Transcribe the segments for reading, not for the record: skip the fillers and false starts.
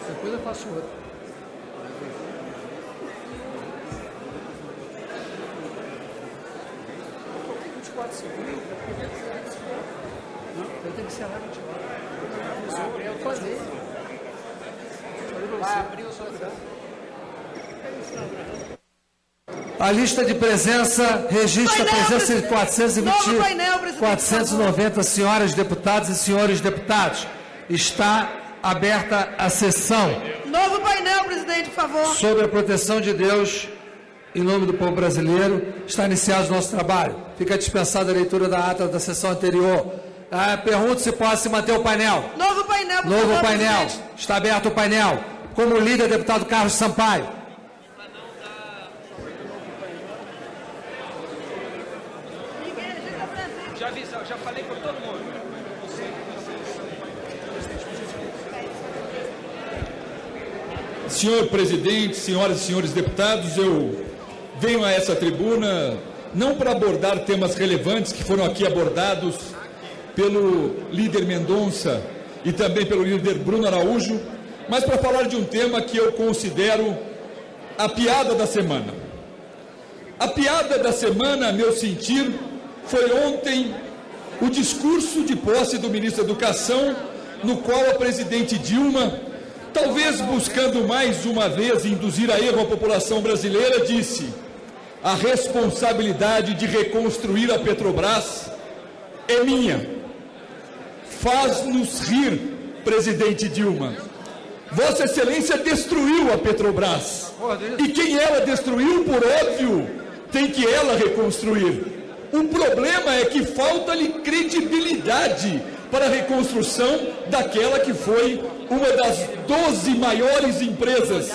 Depois eu faço outro. Eu 24 segundos, eu tenho que encerrar 24. Eu falei. Vai abrir o seu lugar. A lista de presença registra a presença de 490 senhoras deputadas e senhores deputados. Está aberta a sessão. Novo painel, presidente, por favor. Sobre a proteção de Deus, em nome do povo brasileiro, está iniciado o nosso trabalho. Fica dispensada a leitura da ata da sessão anterior. Pergunto se pode se manter o painel. Novo painel, por Novo favor, painel. presidente. Está aberto o painel. Como líder, deputado Carlos Sampaio. Já falei com todo mundo. Senhor presidente, senhoras e senhores deputados, eu venho a essa tribuna não para abordar temas relevantes que foram aqui abordados pelo líder Mendonça e também pelo líder Bruno Araújo, mas para falar de um tema que eu considero a piada da semana. A piada da semana, a meu sentir, foi ontem o discurso de posse do ministro da Educação, no qual a presidente Dilma, talvez buscando mais uma vez induzir a erro a população brasileira, disse: a responsabilidade de reconstruir a Petrobras é minha. Faz-nos rir, presidente Dilma. Vossa Excelência destruiu a Petrobras. E quem ela destruiu, por óbvio, tem que ela reconstruir. O problema é que falta-lhe credibilidade para a reconstrução daquela que foi uma das 12 maiores empresas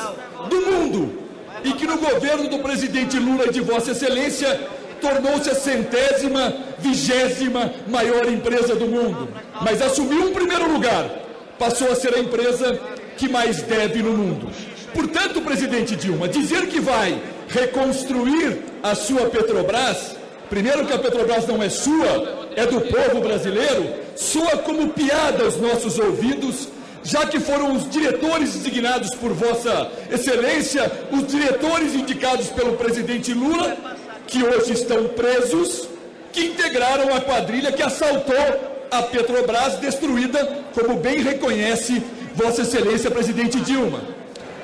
do mundo e que no governo do presidente Lula e de Vossa Excelência tornou-se a 120ª maior empresa do mundo. Mas assumiu um primeiro lugar, passou a ser a empresa que mais deve no mundo. Portanto, presidente Dilma, dizer que vai reconstruir a sua Petrobras, primeiro que a Petrobras não é sua, é do povo brasileiro, soa como piada aos nossos ouvidos, já que foram os diretores designados por Vossa Excelência, os diretores indicados pelo presidente Lula, que hoje estão presos, que integraram a quadrilha que assaltou a Petrobras, destruída, como bem reconhece Vossa Excelência, presidente Dilma.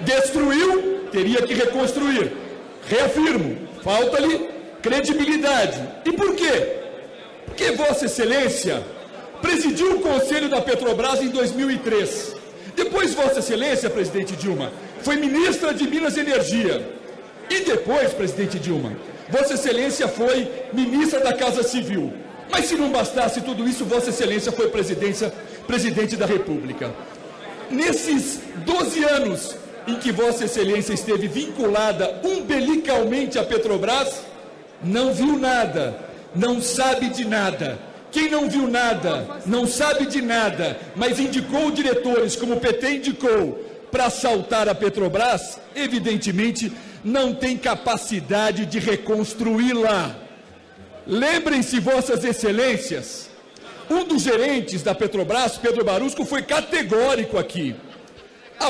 Destruiu, teria que reconstruir. Reafirmo, falta-lhe credibilidade. E por quê? Porque Vossa Excelência presidiu o Conselho da Petrobras em 2003. Depois Vossa Excelência, presidente Dilma, foi ministra de Minas e Energia. E depois, presidente Dilma, Vossa Excelência foi ministra da Casa Civil. Mas se não bastasse tudo isso, Vossa Excelência foi presidente da República. Nesses 12 anos em que Vossa Excelência esteve vinculada umbilicalmente à Petrobras, não viu nada, não sabe de nada. Quem não viu nada, não sabe de nada, mas indicou diretores, como o PT indicou, para assaltar a Petrobras, evidentemente não tem capacidade de reconstruí-la. Lembrem-se, Vossas Excelências, um dos gerentes da Petrobras, Pedro Barusco, foi categórico aqui.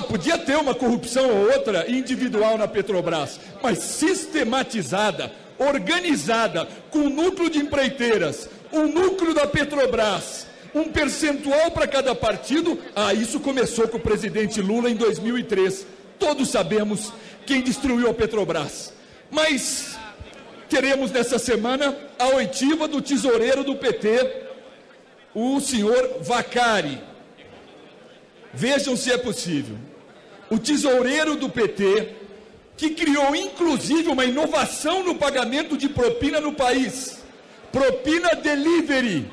Podia ter uma corrupção ou outra individual na Petrobras, mas sistematizada, organizada, com um núcleo de empreiteiras, um núcleo da Petrobras, um percentual para cada partido. Isso começou com o presidente Lula em 2003. Todos sabemos quem destruiu a Petrobras. Mas teremos nessa semana a oitiva do tesoureiro do PT, o senhor Vacari. Vejam se é possível. O tesoureiro do PT, que criou inclusive uma inovação no pagamento de propina no país. Propina Delivery.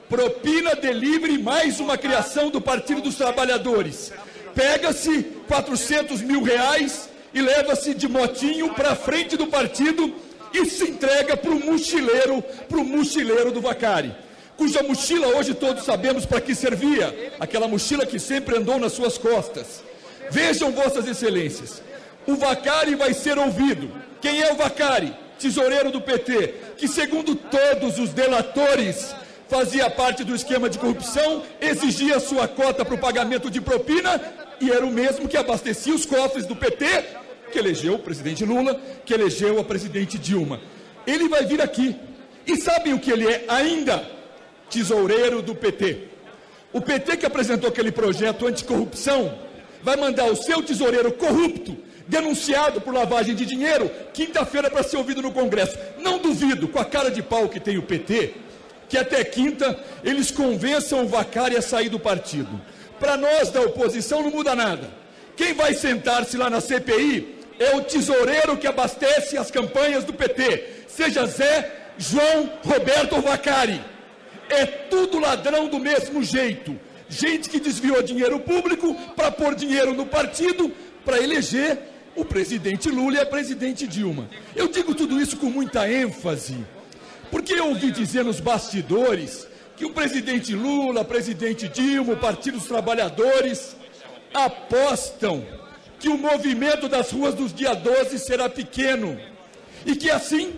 Propina Delivery, mais uma criação do Partido dos Trabalhadores. Pega-se 400 mil reais e leva-se de motinho para frente do partido e se entrega para o mochileiro do Vacari, cuja mochila hoje todos sabemos para que servia, aquela mochila que sempre andou nas suas costas. Vejam, Vossas Excelências, o Vacari vai ser ouvido. Quem é o Vacari? Tesoureiro do PT, que segundo todos os delatores fazia parte do esquema de corrupção, exigia sua cota para o pagamento de propina e era o mesmo que abastecia os cofres do PT, que elegeu o presidente Lula, que elegeu a presidente Dilma. Ele vai vir aqui. E sabem o que ele é ainda? Tesoureiro do PT. O PT que apresentou aquele projeto anticorrupção vai mandar o seu tesoureiro corrupto, denunciado por lavagem de dinheiro, quinta-feira para ser ouvido no Congresso. Não duvido, com a cara de pau que tem o PT, que até quinta eles convençam o Vacari a sair do partido. Para nós da oposição não muda nada. Quem vai sentar-se lá na CPI é o tesoureiro que abastece as campanhas do PT, seja Zé, João, Roberto ou Vacari. É tudo ladrão do mesmo jeito. Gente que desviou dinheiro público para pôr dinheiro no partido para eleger o presidente Lula e a presidente Dilma. Eu digo tudo isso com muita ênfase, porque eu ouvi dizer nos bastidores que o presidente Lula, a presidente Dilma, o Partido dos Trabalhadores apostam que o movimento das ruas dos dia 12 será pequeno e que assim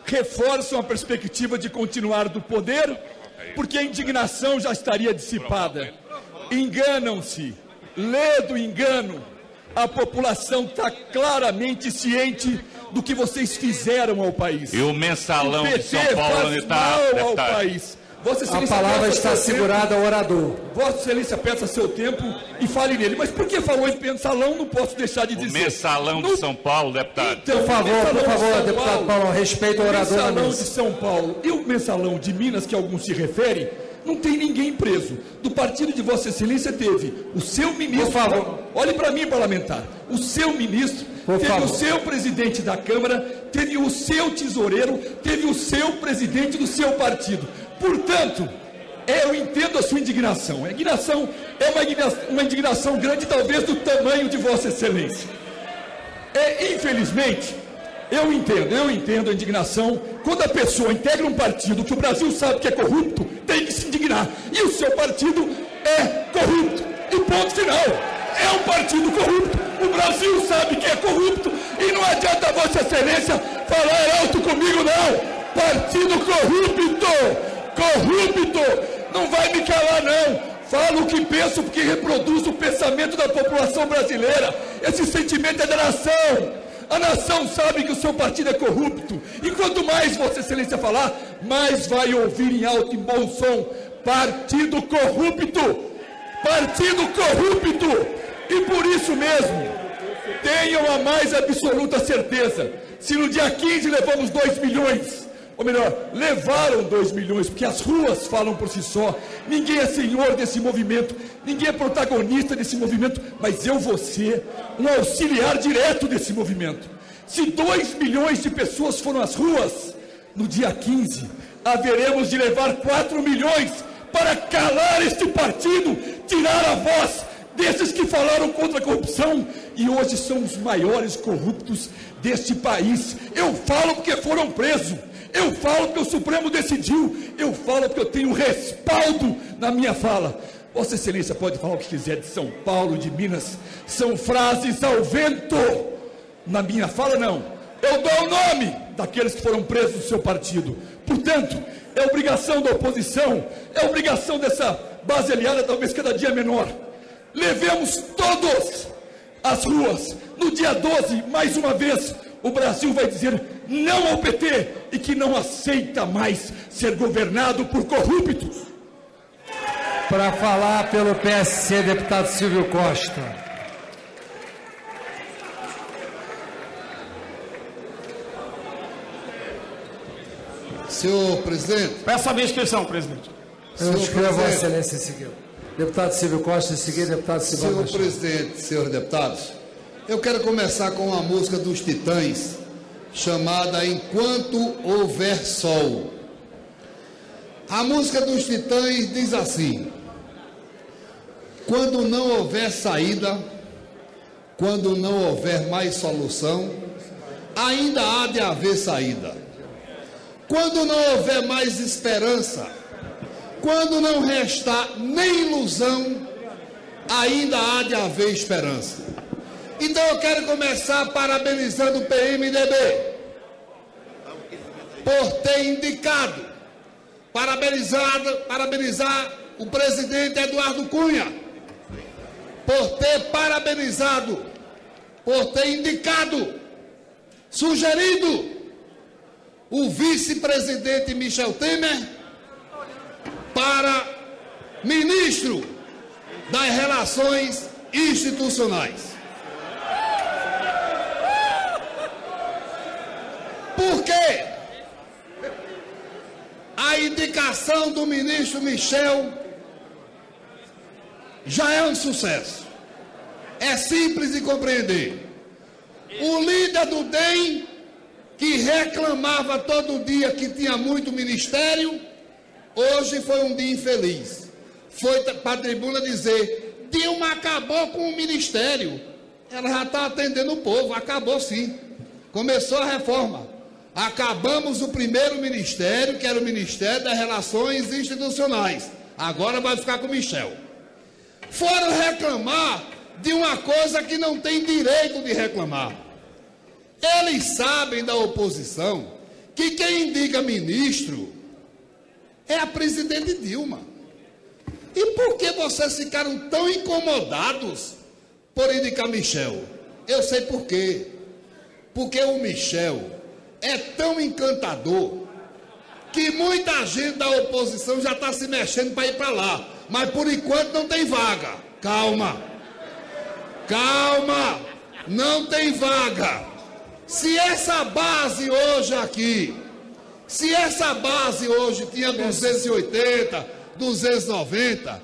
reforçam a perspectiva de continuar do poder, porque a indignação já estaria dissipada. Enganam-se, lê do engano. A população está claramente ciente do que vocês fizeram ao país. E o mensalão o PT de São Paulo faz mal ao país. Vossa Excelência, a palavra está segurada ao orador. Vossa Excelência, peça seu tempo e fale nele. Mas por que falou em mensalão? Não posso deixar de dizer. O mensalão de São Paulo, deputado. Então, por favor, deputado Paulo, respeita o orador. O mensalão de São Paulo e o mensalão de Minas, que alguns se referem, não tem ninguém preso. Do partido de Vossa Excelência teve o seu ministro. Por favor. Olhe para mim, parlamentar. O seu ministro, teve o seu presidente da Câmara, teve o seu tesoureiro, teve o seu presidente do seu partido. Portanto, eu entendo a sua indignação. A indignação é uma indignação grande, talvez do tamanho de Vossa Excelência. Infelizmente, eu entendo a indignação. Quando a pessoa integra um partido que o Brasil sabe que é corrupto, tem que se indignar. E o seu partido é corrupto. E ponto final. É um partido corrupto. O Brasil sabe que é corrupto. E não adianta Vossa Excelência falar alto comigo, não. Partido corrupto. Corrupto. Não vai me calar, não. Falo o que penso porque reproduzo o pensamento da população brasileira. Esse sentimento é da nação. A nação sabe que o seu partido é corrupto. E quanto mais Vossa Excelência falar, mais vai ouvir em alto e bom som: partido corrupto! Partido corrupto! E por isso mesmo, tenham a mais absoluta certeza, se no dia 15 levamos 2 milhões, ou melhor, levaram 2 milhões, porque as ruas falam por si só, ninguém é senhor desse movimento, ninguém é protagonista desse movimento, mas eu vou ser um auxiliar direto desse movimento. Se 2 milhões de pessoas foram às ruas, no dia 15, haveremos de levar 4 milhões para calar este partido, tirar a voz desses que falaram contra a corrupção e hoje são os maiores corruptos deste país. Eu falo porque foram presos. Eu falo porque o Supremo decidiu, eu falo porque eu tenho respaldo na minha fala. Vossa Excelência pode falar o que quiser de São Paulo, de Minas, são frases ao vento. Na minha fala, não. Eu dou o nome daqueles que foram presos do seu partido. Portanto, é obrigação da oposição, é obrigação dessa base aliada, talvez cada dia menor. Levemos todos às ruas. No dia 12, mais uma vez, o Brasil vai dizer não ao PT e que não aceita mais ser governado por corruptos. Para falar pelo PSC, deputado Silvio Costa. Senhor presidente. Peço a minha inscrição, presidente. Eu inscrevo a Vossa Excelência em seguida. Deputado Silvio Costa, em seguida, deputado Silvio Costa. Senhor presidente, senhores deputados, eu quero começar com uma música dos Titãs, chamada Enquanto Houver Sol. A música dos Titãs diz assim: quando não houver saída, quando não houver mais solução, ainda há de haver saída. Quando não houver mais esperança, quando não restar nem ilusão, ainda há de haver esperança. Então eu quero começar parabenizando o PMDB por ter indicado, parabenizar o presidente Eduardo Cunha por ter parabenizado, por ter indicado, sugerido o vice-presidente Michel Temer para ministro das Relações Institucionais. Por quê? A indicação do ministro Michel já é um sucesso. É simples de compreender. O líder do DEM, que reclamava todo dia que tinha muito ministério, hoje foi um dia infeliz. Foi para a tribuna dizer: Dilma acabou com o ministério. Ela já está atendendo o povo. Acabou sim. Começou a reforma. Acabamos o primeiro ministério, que era o Ministério das Relações Institucionais. Agora vai ficar com o Michel. Foram reclamar de uma coisa que não tem direito de reclamar. Eles sabem, da oposição, que quem indica ministro é a presidente Dilma. E por que vocês ficaram tão incomodados por indicar Michel? Eu sei por quê. Porque o Michel é tão encantador que muita gente da oposição já está se mexendo para ir para lá. Mas por enquanto não tem vaga. Calma. Calma. Não tem vaga. Se essa base hoje aqui, se essa base hoje tinha 280, 290,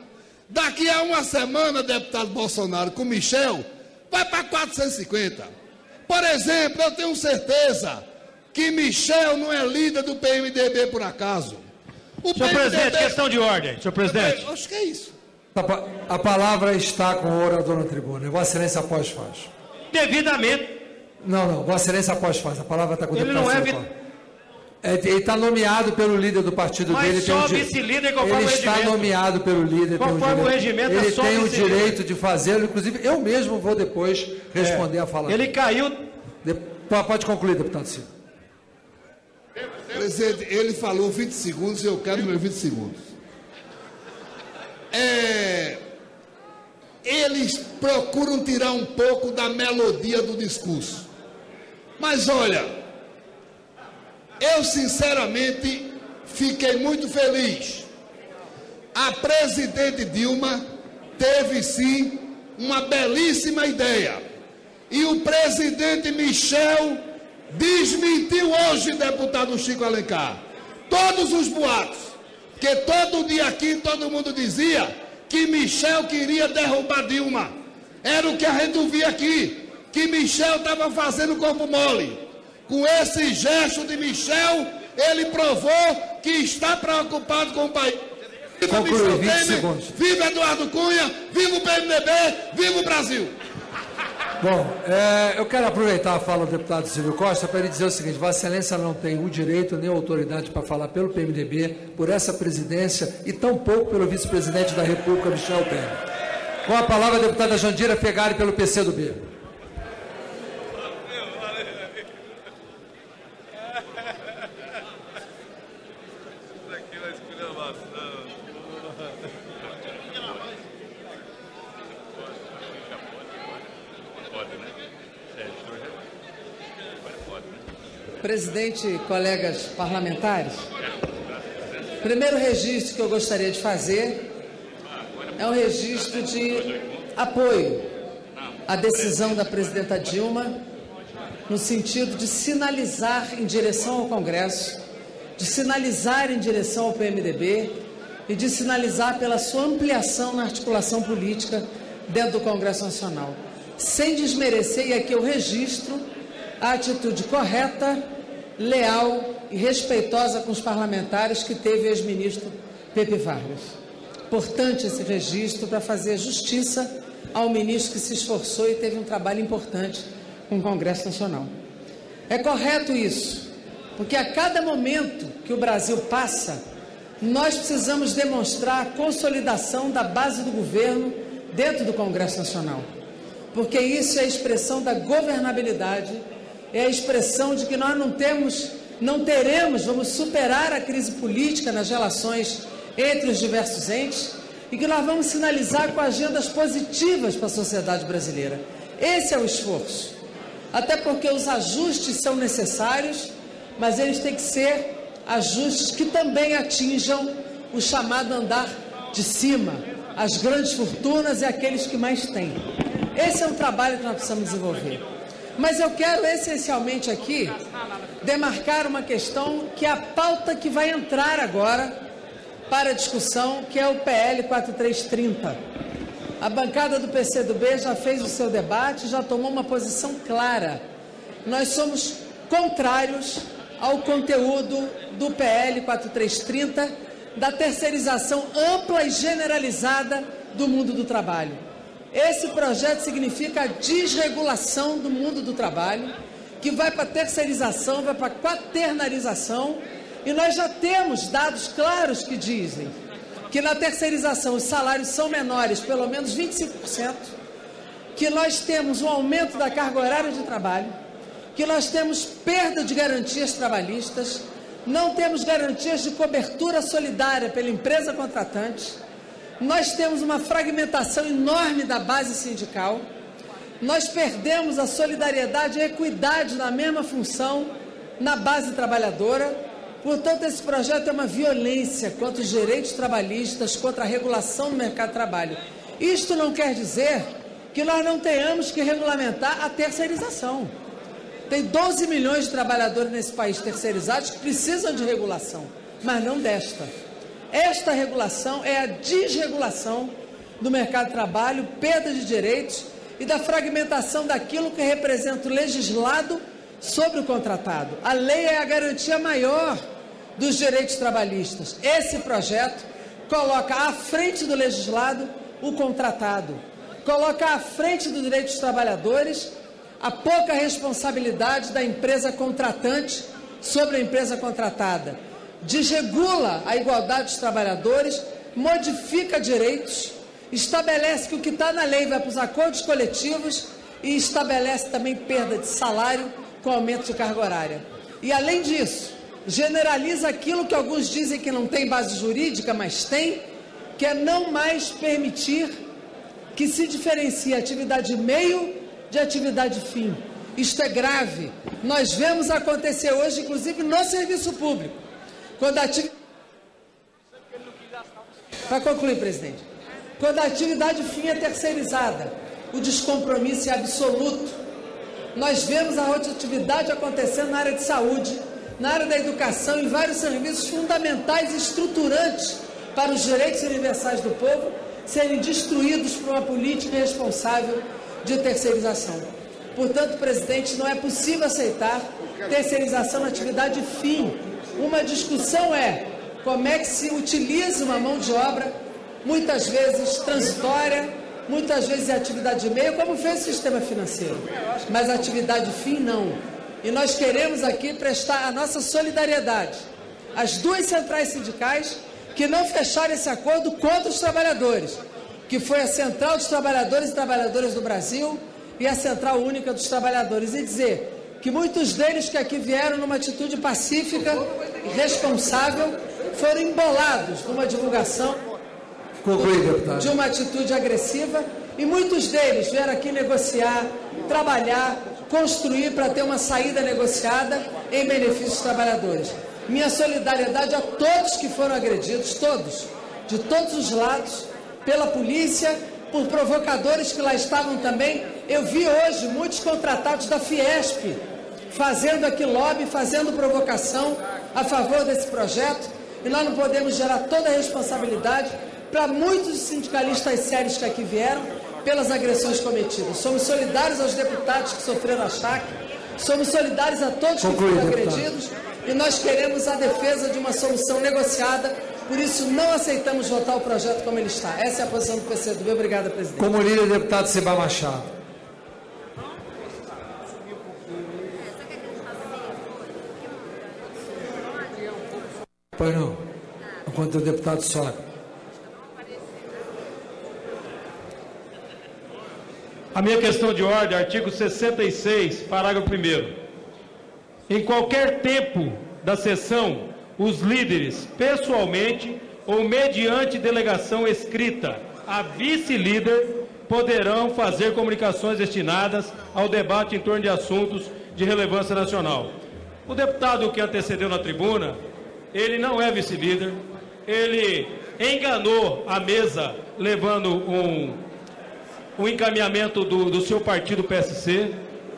daqui a uma semana, deputado Bolsonaro, com Michel, vai para 450. Por exemplo, eu tenho certeza que Michel não é líder do PMDB por acaso. Senhor presidente, questão de ordem. Senhor presidente. Acho que é isso. A palavra está com o orador na tribuna. Vossa Excelência após faz. Devidamente. Não, Vossa Excelência após faz. A palavra está com o deputado. Ele não é... Ele está nomeado pelo líder do partido dele. Mas só vice-líder conforme o regimento. Ele está nomeado pelo líder. Conforme o regimento, ele é só tem o vice-líder. direito de fazê-lo. Inclusive, eu mesmo vou depois responder a fala. Ele caiu... Pode concluir, deputado Ciro. Presidente, ele falou 20 segundos e eu quero meus 20 segundos. Eles procuram tirar um pouco da melodia do discurso. Mas olha, eu sinceramente fiquei muito feliz. A presidente Dilma teve sim uma belíssima ideia. E o presidente Michel desmentiu hoje, deputado Chico Alencar, todos os boatos, que todo dia aqui todo mundo dizia que Michel queria derrubar Dilma. Era o que a gente ouvia aqui, que Michel estava fazendo corpo mole. Com esse gesto de Michel, ele provou que está preocupado com o país. Viva Michel Temer, viva Eduardo Cunha, viva o PMDB, viva o Brasil! Bom, eu quero aproveitar a fala do deputado Silvio Costa para ele dizer o seguinte: Vossa Excelência não tem o direito nem a autoridade para falar pelo PMDB, por essa presidência e tampouco pelo vice-presidente da República, Michel Temer. Com a palavra, a deputada Jandira Fegari, pelo PCdoB. Presidente, colegas parlamentares, o primeiro registro que eu gostaria de fazer é um registro de apoio à decisão da presidenta Dilma, no sentido de sinalizar em direção ao Congresso, de sinalizar em direção ao PMDB e de sinalizar pela sua ampliação na articulação política dentro do Congresso Nacional, sem desmerecer, e aqui eu registro a atitude correta, leal e respeitosa com os parlamentares que teve o ex-ministro Pepe Vargas. Importante esse registro para fazer justiça ao ministro que se esforçou e teve um trabalho importante com o Congresso Nacional. É correto isso, porque a cada momento que o Brasil passa, nós precisamos demonstrar a consolidação da base do governo dentro do Congresso Nacional, porque isso é a expressão da governabilidade, é a expressão de que nós não teremos, vamos superar a crise política nas relações entre os diversos entes, e que nós vamos sinalizar com agendas positivas para a sociedade brasileira. Esse é o esforço. Até porque os ajustes são necessários, mas eles têm que ser ajustes que também atinjam o chamado andar de cima, as grandes fortunas e aqueles que mais têm. Esse é um trabalho que nós precisamos desenvolver. Mas eu quero essencialmente aqui demarcar uma questão que é a pauta que vai entrar agora para a discussão, que é o PL 4330. A bancada do PCdoB já fez o seu debate, já tomou uma posição clara. Nós somos contrários ao conteúdo do PL 4330, da terceirização ampla e generalizada do mundo do trabalho. Esse projeto significa a desregulação do mundo do trabalho, que vai para a terceirização, vai para a quaternarização, e nós já temos dados claros que dizem que na terceirização os salários são menores, pelo menos 25%, que nós temos um aumento da carga horária de trabalho, que nós temos perda de garantias trabalhistas, não temos garantias de cobertura solidária pela empresa contratante, nós temos uma fragmentação enorme da base sindical, nós perdemos a solidariedade e a equidade na mesma função na base trabalhadora. Portanto, esse projeto é uma violência contra os direitos trabalhistas, contra a regulação do mercado de trabalho. Isto não quer dizer que nós não tenhamos que regulamentar a terceirização. Tem 12 milhões de trabalhadores nesse país terceirizados que precisam de regulação, mas não desta. Esta regulação é a desregulação do mercado de trabalho, perda de direitos e da fragmentação daquilo que representa o legislado sobre o contratado. A lei é a garantia maior dos direitos trabalhistas. Esse projeto coloca à frente do legislado o contratado, coloca à frente dos direitos dos trabalhadores a pouca responsabilidade da empresa contratante sobre a empresa contratada, desregula a igualdade dos trabalhadores, modifica direitos, estabelece que o que está na lei vai para os acordos coletivos e estabelece também perda de salário com aumento de carga horária. E, além disso, generaliza aquilo que alguns dizem que não tem base jurídica, mas tem, que é não mais permitir que se diferencie a atividade meio de atividade fim. Isto é grave. Nós vemos acontecer hoje, inclusive no serviço público, quando a atividade... Para concluir, presidente, quando a atividade fim é terceirizada, o descompromisso é absoluto. Nós vemos a rotatividade acontecendo na área de saúde, na área da educação, em vários serviços fundamentais e estruturantes para os direitos universais do povo serem destruídos por uma política irresponsável de terceirização. Portanto, presidente, não é possível aceitar terceirização na atividade fim. Uma discussão é como é que se utiliza uma mão de obra, muitas vezes transitória, muitas vezes em atividade de meio, como fez o sistema financeiro. Mas a atividade fim, não. E nós queremos aqui prestar a nossa solidariedade às duas centrais sindicais que não fecharam esse acordo contra os trabalhadores, que foi a Central dos Trabalhadores e Trabalhadoras do Brasil e a Central Única dos Trabalhadores, e dizer que muitos deles que aqui vieram numa atitude pacífica e responsável foram embolados numa divulgação de uma atitude agressiva, e muitos deles vieram aqui negociar, trabalhar, construir para ter uma saída negociada em benefício dos trabalhadores. Minha solidariedade a todos que foram agredidos, todos, de todos os lados, pela polícia, por provocadores que lá estavam também. Eu vi hoje muitos contratados da Fiesp fazendo aqui lobby, fazendo provocação a favor desse projeto, e nós não podemos gerar toda a responsabilidade para muitos sindicalistas sérios que aqui vieram pelas agressões cometidas. Somos solidários aos deputados que sofreram achaque, somos solidários a todos que foram agredidos, e nós queremos a defesa de uma solução negociada. Por isso, não aceitamos votar o projeto como ele está. Essa é a posição do PCdoB. Obrigada, presidente. Como líder, deputado Seba Machado. Pois não. Enquanto o deputado sobe. A minha questão de ordem, artigo 66, parágrafo 1º. Em qualquer tempo da sessão, os líderes, pessoalmente, ou mediante delegação escrita a vice-líder, poderão fazer comunicações destinadas ao debate em torno de assuntos de relevância nacional. O deputado que antecedeu na tribuna, ele não é vice-líder, ele enganou a mesa levando um encaminhamento do seu partido PSC.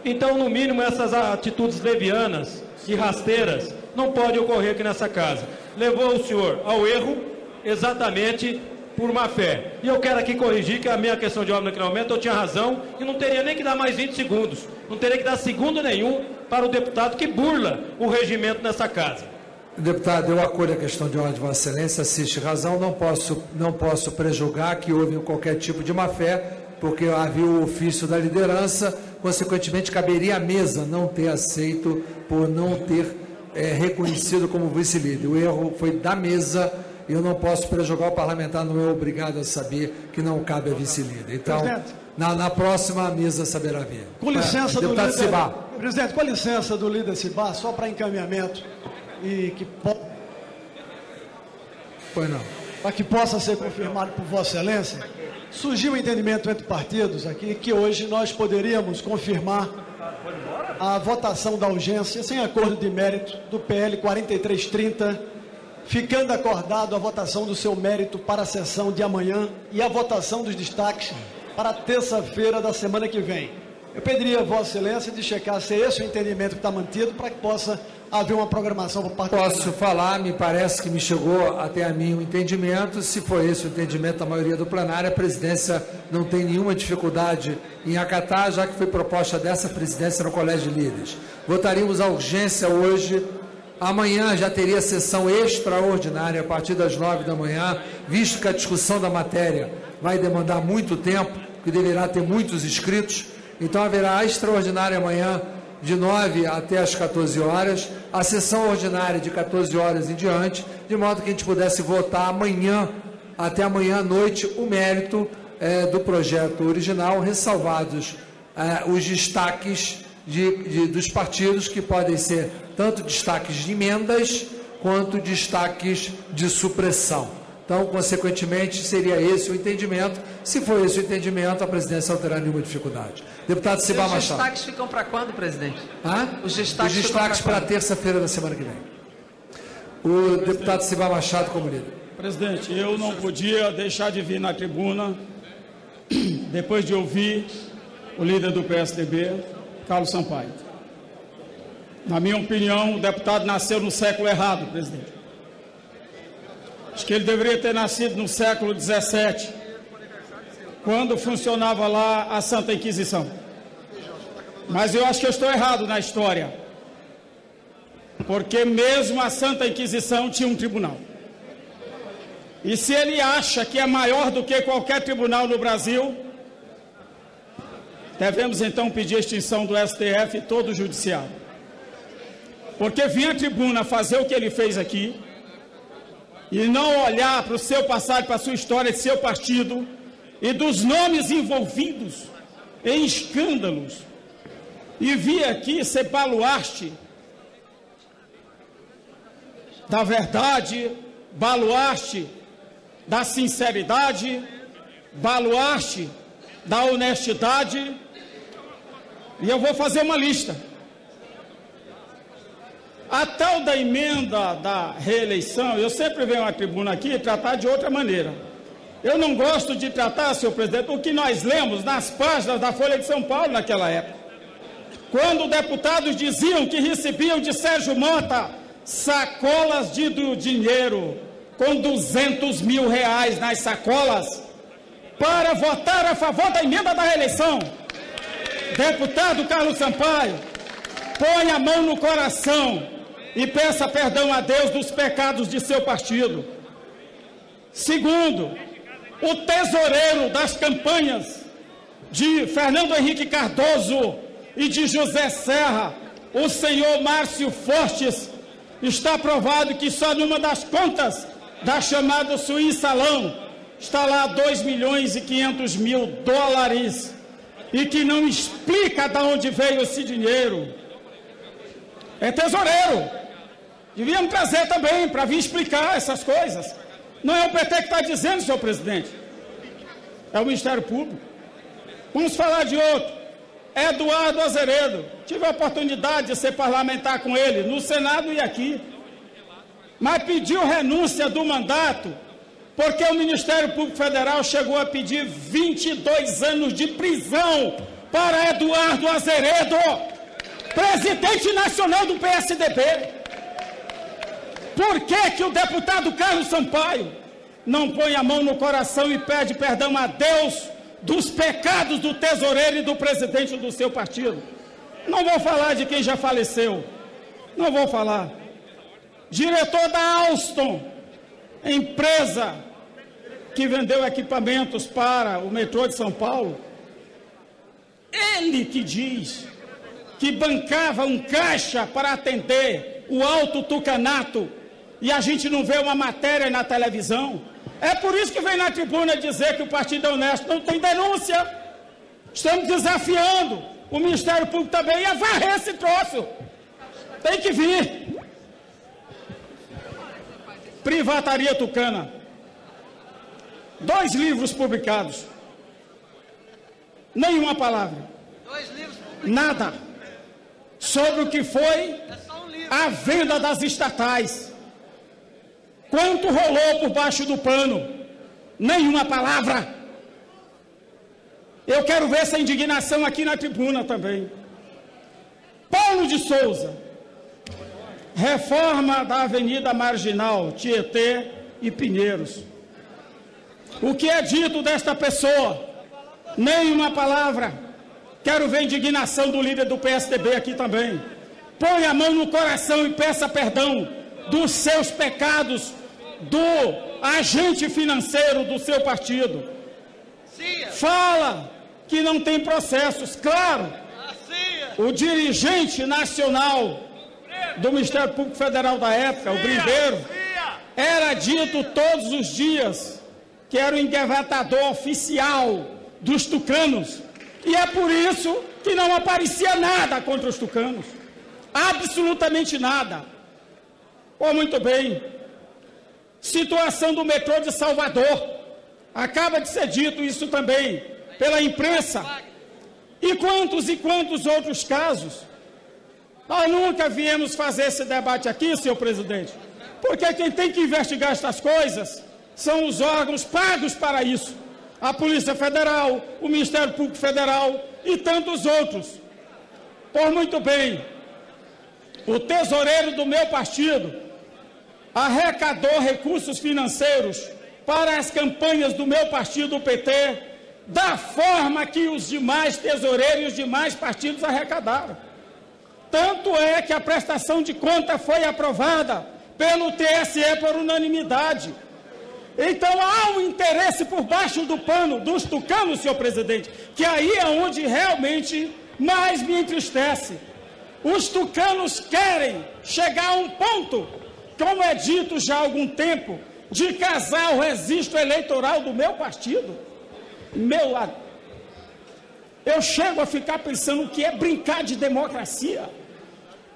Então, no mínimo, essas atitudes levianas e rasteiras não podem ocorrer aqui nessa casa. Levou o senhor ao erro exatamente por má fé. E eu quero aqui corrigir que a minha questão de ordem naquele momento eu tinha razão e não teria nem que dar mais 20 segundos. Não teria que dar segundo nenhum para o deputado que burla o regimento nessa casa. Deputado, eu acolho a questão de ordem de Vossa Excelência, assiste razão, não posso prejulgar que houve qualquer tipo de má-fé, porque havia o ofício da liderança, consequentemente caberia à mesa não ter aceito por não ter reconhecido como vice-líder. O erro foi da mesa, eu não posso prejulgar, o parlamentar não é obrigado a saber que não cabe a vice-líder. Então, na próxima a mesa saberá ver. Com licença do deputado líder, Cibá. Presidente, com a licença do líder Cibá, só para encaminhamento e que Pois não. para que possa ser confirmado por Vossa Excelência, surgiu um entendimento entre partidos aqui que hoje nós poderíamos confirmar a votação da urgência sem acordo de mérito do PL 4330, ficando acordado a votação do seu mérito para a sessão de amanhã e a votação dos destaques para terça-feira da semana que vem. Eu pediria a Vossa Excelência de checar se é esse o entendimento que está mantido para que possa haver uma programação por parte do Posso falar, me parece que me chegou até a mim o entendimento. Se for esse o entendimento da maioria do plenário, a presidência não tem nenhuma dificuldade em acatar, já que foi proposta dessa presidência no Colégio de Líderes. Votaríamos a urgência hoje. Amanhã já teria sessão extraordinária a partir das 9 da manhã, visto que a discussão da matéria vai demandar muito tempo, que deverá ter muitos inscritos. Então haverá a extraordinária amanhã de 9 até as 14 horas, a sessão ordinária de 14 horas em diante, de modo que a gente pudesse votar amanhã, até amanhã à noite, o mérito do projeto original, ressalvados os destaques dos partidos, que podem ser tanto destaques de emendas, quanto destaques de supressão. Então, consequentemente, seria esse o entendimento. Se for esse o entendimento, a presidência não terá nenhuma dificuldade. Deputado Cibá Machado. Os destaques ficam para quando, presidente? Os destaques para terça-feira da semana que vem. O deputado Cibá Machado como líder. Presidente, eu não podia deixar de vir na tribuna, depois de ouvir o líder do PSDB, Carlos Sampaio. Na minha opinião, o deputado nasceu no século errado, presidente. Acho que ele deveria ter nascido no século XVII, quando funcionava lá a Santa Inquisição. Mas eu acho que eu estou errado na história, porque mesmo a Santa Inquisição tinha um tribunal. E se ele acha que é maior do que qualquer tribunal no Brasil, devemos então pedir a extinção do STF e todo o judiciário. Porque vir à tribuna fazer o que ele fez aqui, e não olhar para o seu passado, para a sua história de seu partido e dos nomes envolvidos em escândalos, e vir aqui ser baluarte da verdade, baluarte da sinceridade, baluarte da honestidade. E eu vou fazer uma lista. A tal da emenda da reeleição, eu sempre venho à tribuna aqui tratar de outra maneira. Eu não gosto de tratar, senhor presidente, o que nós lemos nas páginas da Folha de São Paulo naquela época. Quando deputados diziam que recebiam de Sérgio Mota sacolas de dinheiro com 200 mil reais nas sacolas para votar a favor da emenda da reeleição. Deputado Carlos Sampaio, põe a mão no coração e peça perdão a Deus dos pecados de seu partido. Segundo, o tesoureiro das campanhas de Fernando Henrique Cardoso e de José Serra, o senhor Márcio Fortes, está provado que só numa das contas da chamada Suíça-Salão está lá 2.500.000 dólares e que não explica de onde veio esse dinheiro. É tesoureiro. Devíamos trazer também para vir explicar essas coisas. Não é o PT que está dizendo, senhor presidente. É o Ministério Público. Vamos falar de outro. Eduardo Azeredo. Tive a oportunidade de ser parlamentar com ele, no Senado e aqui. Mas pediu renúncia do mandato, porque o Ministério Público Federal chegou a pedir 22 anos de prisão para Eduardo Azeredo, presidente nacional do PSDB. Por que o deputado Carlos Sampaio não põe a mão no coração e pede perdão a Deus dos pecados do tesoureiro e do presidente do seu partido? Não vou falar de quem já faleceu, não vou falar. Diretor da Alstom, empresa que vendeu equipamentos para o metrô de São Paulo, ele que diz que bancava um caixa para atender o Alto Tucanato e a gente não vê uma matéria na televisão. É por isso que vem na tribuna dizer que o Partido é honesto. Não tem denúncia. Estamos desafiando o Ministério Público também a varrer esse troço. Tem que vir. Privataria Tucana. 2 livros publicados. Nenhuma palavra. 2 livros publicados. Nada. Sobre o que foi a venda das estatais. Quanto rolou por baixo do pano? Nenhuma palavra. Eu quero ver essa indignação aqui na tribuna também. Paulo de Souza. Reforma da Avenida Marginal, Tietê e Pinheiros. O que é dito desta pessoa? Nenhuma palavra. Quero ver a indignação do líder do PSDB aqui também. Põe a mão no coração e peça perdão dos seus pecados, do agente financeiro do seu partido. Fala que não tem processos. Claro, o dirigente nacional do Ministério Público Federal da época, o Brindeiro, era dito todos os dias que era o engavetador oficial dos tucanos. E é por isso que não aparecia nada contra os tucanos. Absolutamente nada. Oh, muito bem. Situação do metrô de Salvador. Acaba de ser dito isso também pela imprensa. E quantos outros casos. Nós nunca viemos fazer esse debate aqui, senhor presidente, porque quem tem que investigar estas coisas são os órgãos pagos para isso. A Polícia Federal, o Ministério Público Federal e tantos outros. Por muito bem, o tesoureiro do meu partido arrecadou recursos financeiros para as campanhas do meu partido, o PT, da forma que os demais tesoureiros e os demais partidos arrecadaram. Tanto é que a prestação de conta foi aprovada pelo TSE por unanimidade. Então há um interesse por baixo do pano dos tucanos, senhor presidente, que aí é onde realmente mais me entristece. Os tucanos querem chegar a um ponto, como é dito já há algum tempo, de casar o registro eleitoral do meu partido. Eu chego a ficar pensando o que é brincar de democracia.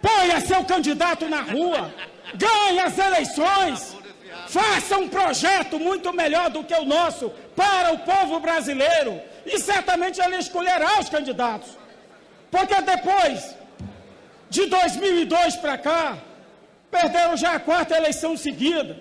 Ponha seu candidato na rua, ganhe as eleições, faça um projeto muito melhor do que o nosso para o povo brasileiro e certamente ele escolherá os candidatos. Porque depois de 2002 para cá, perderam já a 4ª eleição seguida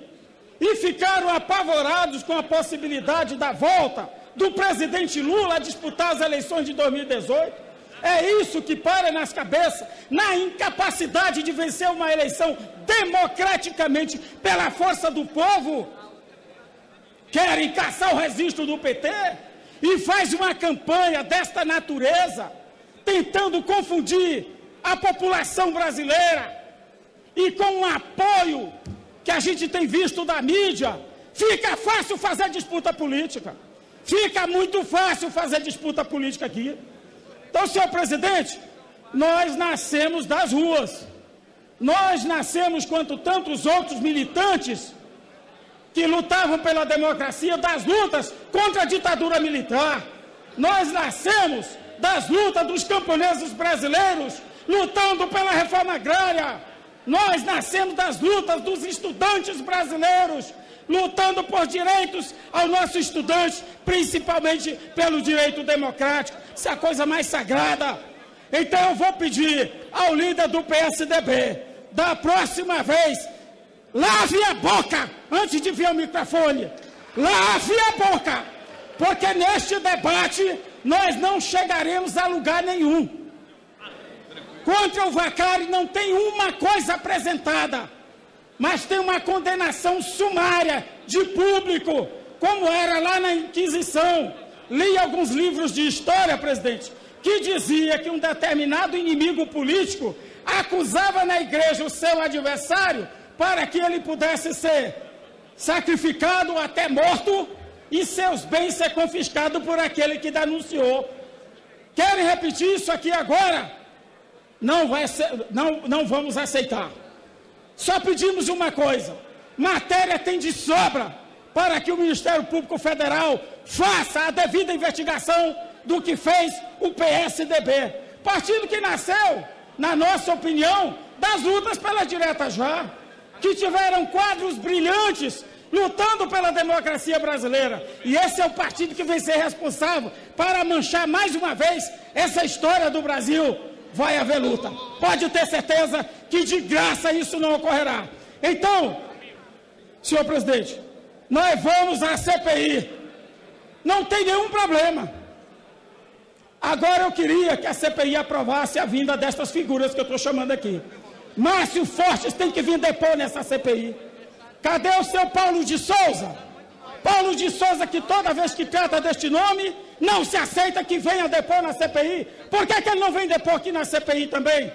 e ficaram apavorados com a possibilidade da volta do presidente Lula a disputar as eleições de 2018. É isso que para nas cabeças, na incapacidade de vencer uma eleição democraticamente pela força do povo. Querem caçar o registro do PT e faz uma campanha desta natureza, tentando confundir a população brasileira. E com o apoio que a gente tem visto da mídia, fica fácil fazer disputa política. Fica muito fácil fazer disputa política aqui. Então, senhor presidente, nós nascemos das ruas. Nós nascemos, quanto tantos outros militantes que lutavam pela democracia, das lutas contra a ditadura militar. Nós nascemos das lutas dos camponeses brasileiros, lutando pela reforma agrária. Nós nascemos das lutas dos estudantes brasileiros, lutando por direitos ao nosso estudante, principalmente pelo direito democrático. Isso é a coisa mais sagrada. Então eu vou pedir ao líder do PSDB, da próxima vez, lave a boca antes de vir ao microfone. Lave a boca, porque neste debate nós não chegaremos a lugar nenhum. Contra o Vacari não tem uma coisa apresentada, mas tem uma condenação sumária de público, como era lá na Inquisição. Li alguns livros de história, presidente, que dizia que um determinado inimigo político acusava na igreja o seu adversário para que ele pudesse ser sacrificado ou até morto e seus bens ser confiscados por aquele que denunciou. Querem repetir isso aqui agora? Não vamos aceitar. Só pedimos uma coisa: matéria tem de sobra para que o Ministério Público Federal faça a devida investigação do que fez o PSDB. Partido que nasceu, na nossa opinião, das lutas pela direta já, que tiveram quadros brilhantes lutando pela democracia brasileira. E esse é o partido que vem ser responsável para manchar mais uma vez essa história do Brasil. Vai haver luta. Pode ter certeza que de graça isso não ocorrerá. Então, senhor presidente, nós vamos à CPI. Não tem nenhum problema. Agora eu queria que a CPI aprovasse a vinda destas figuras que eu estou chamando aqui. Márcio Fortes tem que vir depor nessa CPI. Cadê o seu Paulo de Souza? Paulo de Souza, que toda vez que trata deste nome, não se aceita que venha depor na CPI. Por que ele não vem depor aqui na CPI também?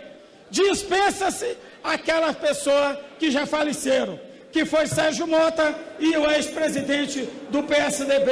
Dispensa-se aquela pessoa que já faleceram, que foi Sérgio Mota e o ex-presidente do PSDB,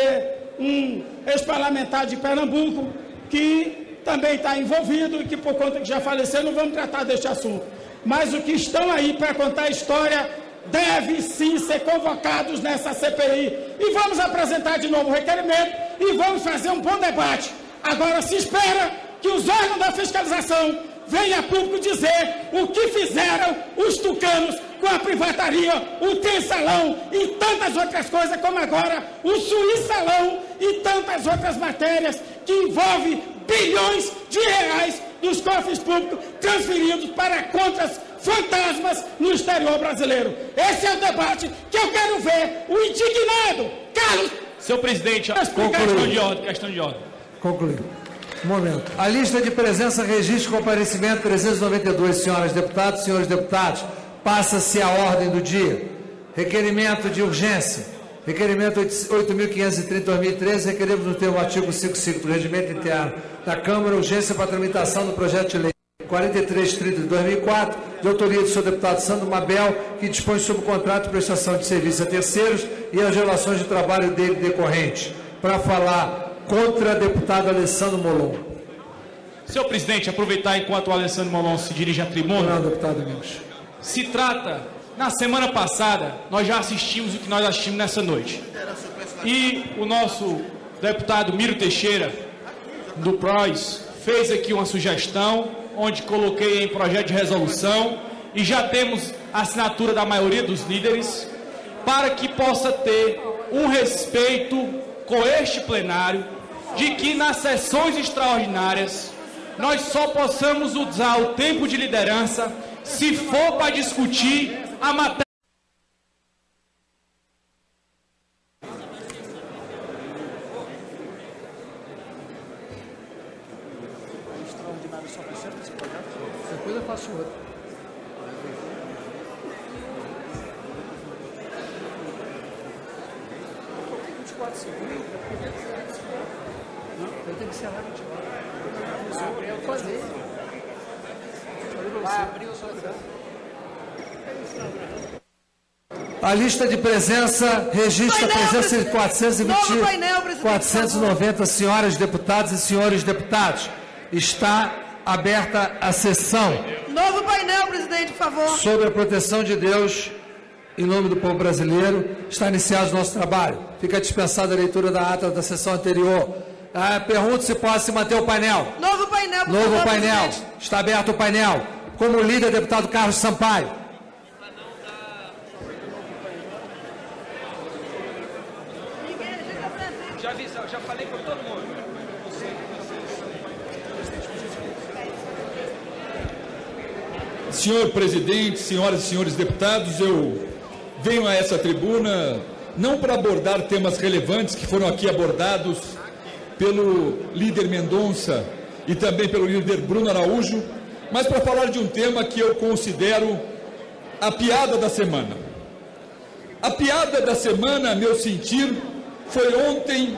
um ex-parlamentar de Pernambuco, que também está envolvido e que, por conta que já faleceu, não vamos tratar deste assunto. Mas o que estão aí para contar a história deve sim ser convocados nessa CPI. E vamos apresentar de novo o requerimento e vamos fazer um bom debate. Agora se espera que os órgãos da fiscalização venham a público dizer o que fizeram os tucanos com a privataria, o Tensalão e tantas outras coisas, como agora o Suíçalão e tantas outras matérias que envolvem bilhões de reais dos cofres públicos transferidos para contas fantasmas no exterior brasileiro. Esse é o debate que eu quero ver o indignado Carlos. Senhor presidente, questão de ordem. Concluiu. Um momento. A lista de presença, registro e comparecimento 392, senhoras deputadas e senhores deputados, passa-se a ordem do dia. Requerimento de urgência. Requerimento 8.530/2013, requeremos no termo artigo 55 do Regimento Interno da Câmara, urgência para tramitação do projeto de lei 4330 de 2004, de autoria do senhor deputado Sandro Mabel, que dispõe sobre o contrato de prestação de serviço a terceiros e as relações de trabalho dele decorrentes. Para falar contra, deputado Alessandro Molon. Senhor presidente, aproveitar enquanto o Alessandro Molon se dirige à tribuna. Não, deputado Amigos. Se trata, na semana passada, nós já assistimos o que nós assistimos nessa noite. E o nosso deputado Miro Teixeira, do PROS, fez aqui uma sugestão, onde coloquei em projeto de resolução, e já temos a assinatura da maioria dos líderes, para que possa ter um respeito com este plenário, de que nas sessões extraordinárias nós só possamos usar o tempo de liderança se for para discutir a matéria. Depois eu faço outro. Eu tenho que encerrar 24. Eu fazer. Vai abrir o seu. A lista de presença registra a presença de 490 senhoras deputadas e senhores deputados. Está aberta a sessão. Novo painel, presidente, por favor. Sobre a proteção de Deus, em nome do povo brasileiro, está iniciado o nosso trabalho. Fica dispensada a leitura da ata da sessão anterior. Pergunto se pode se manter o painel. Novo painel, por Novo favor, painel. presidente. Está aberto o painel. Como líder, deputado Carlos Sampaio. Já falei com todo mundo. Senhor presidente, senhoras e senhores deputados, eu venho a essa tribuna não para abordar temas relevantes que foram aqui abordados pelo líder Mendonça e também pelo líder Bruno Araújo, mas para falar de um tema que eu considero a piada da semana. A piada da semana, a meu sentir, foi ontem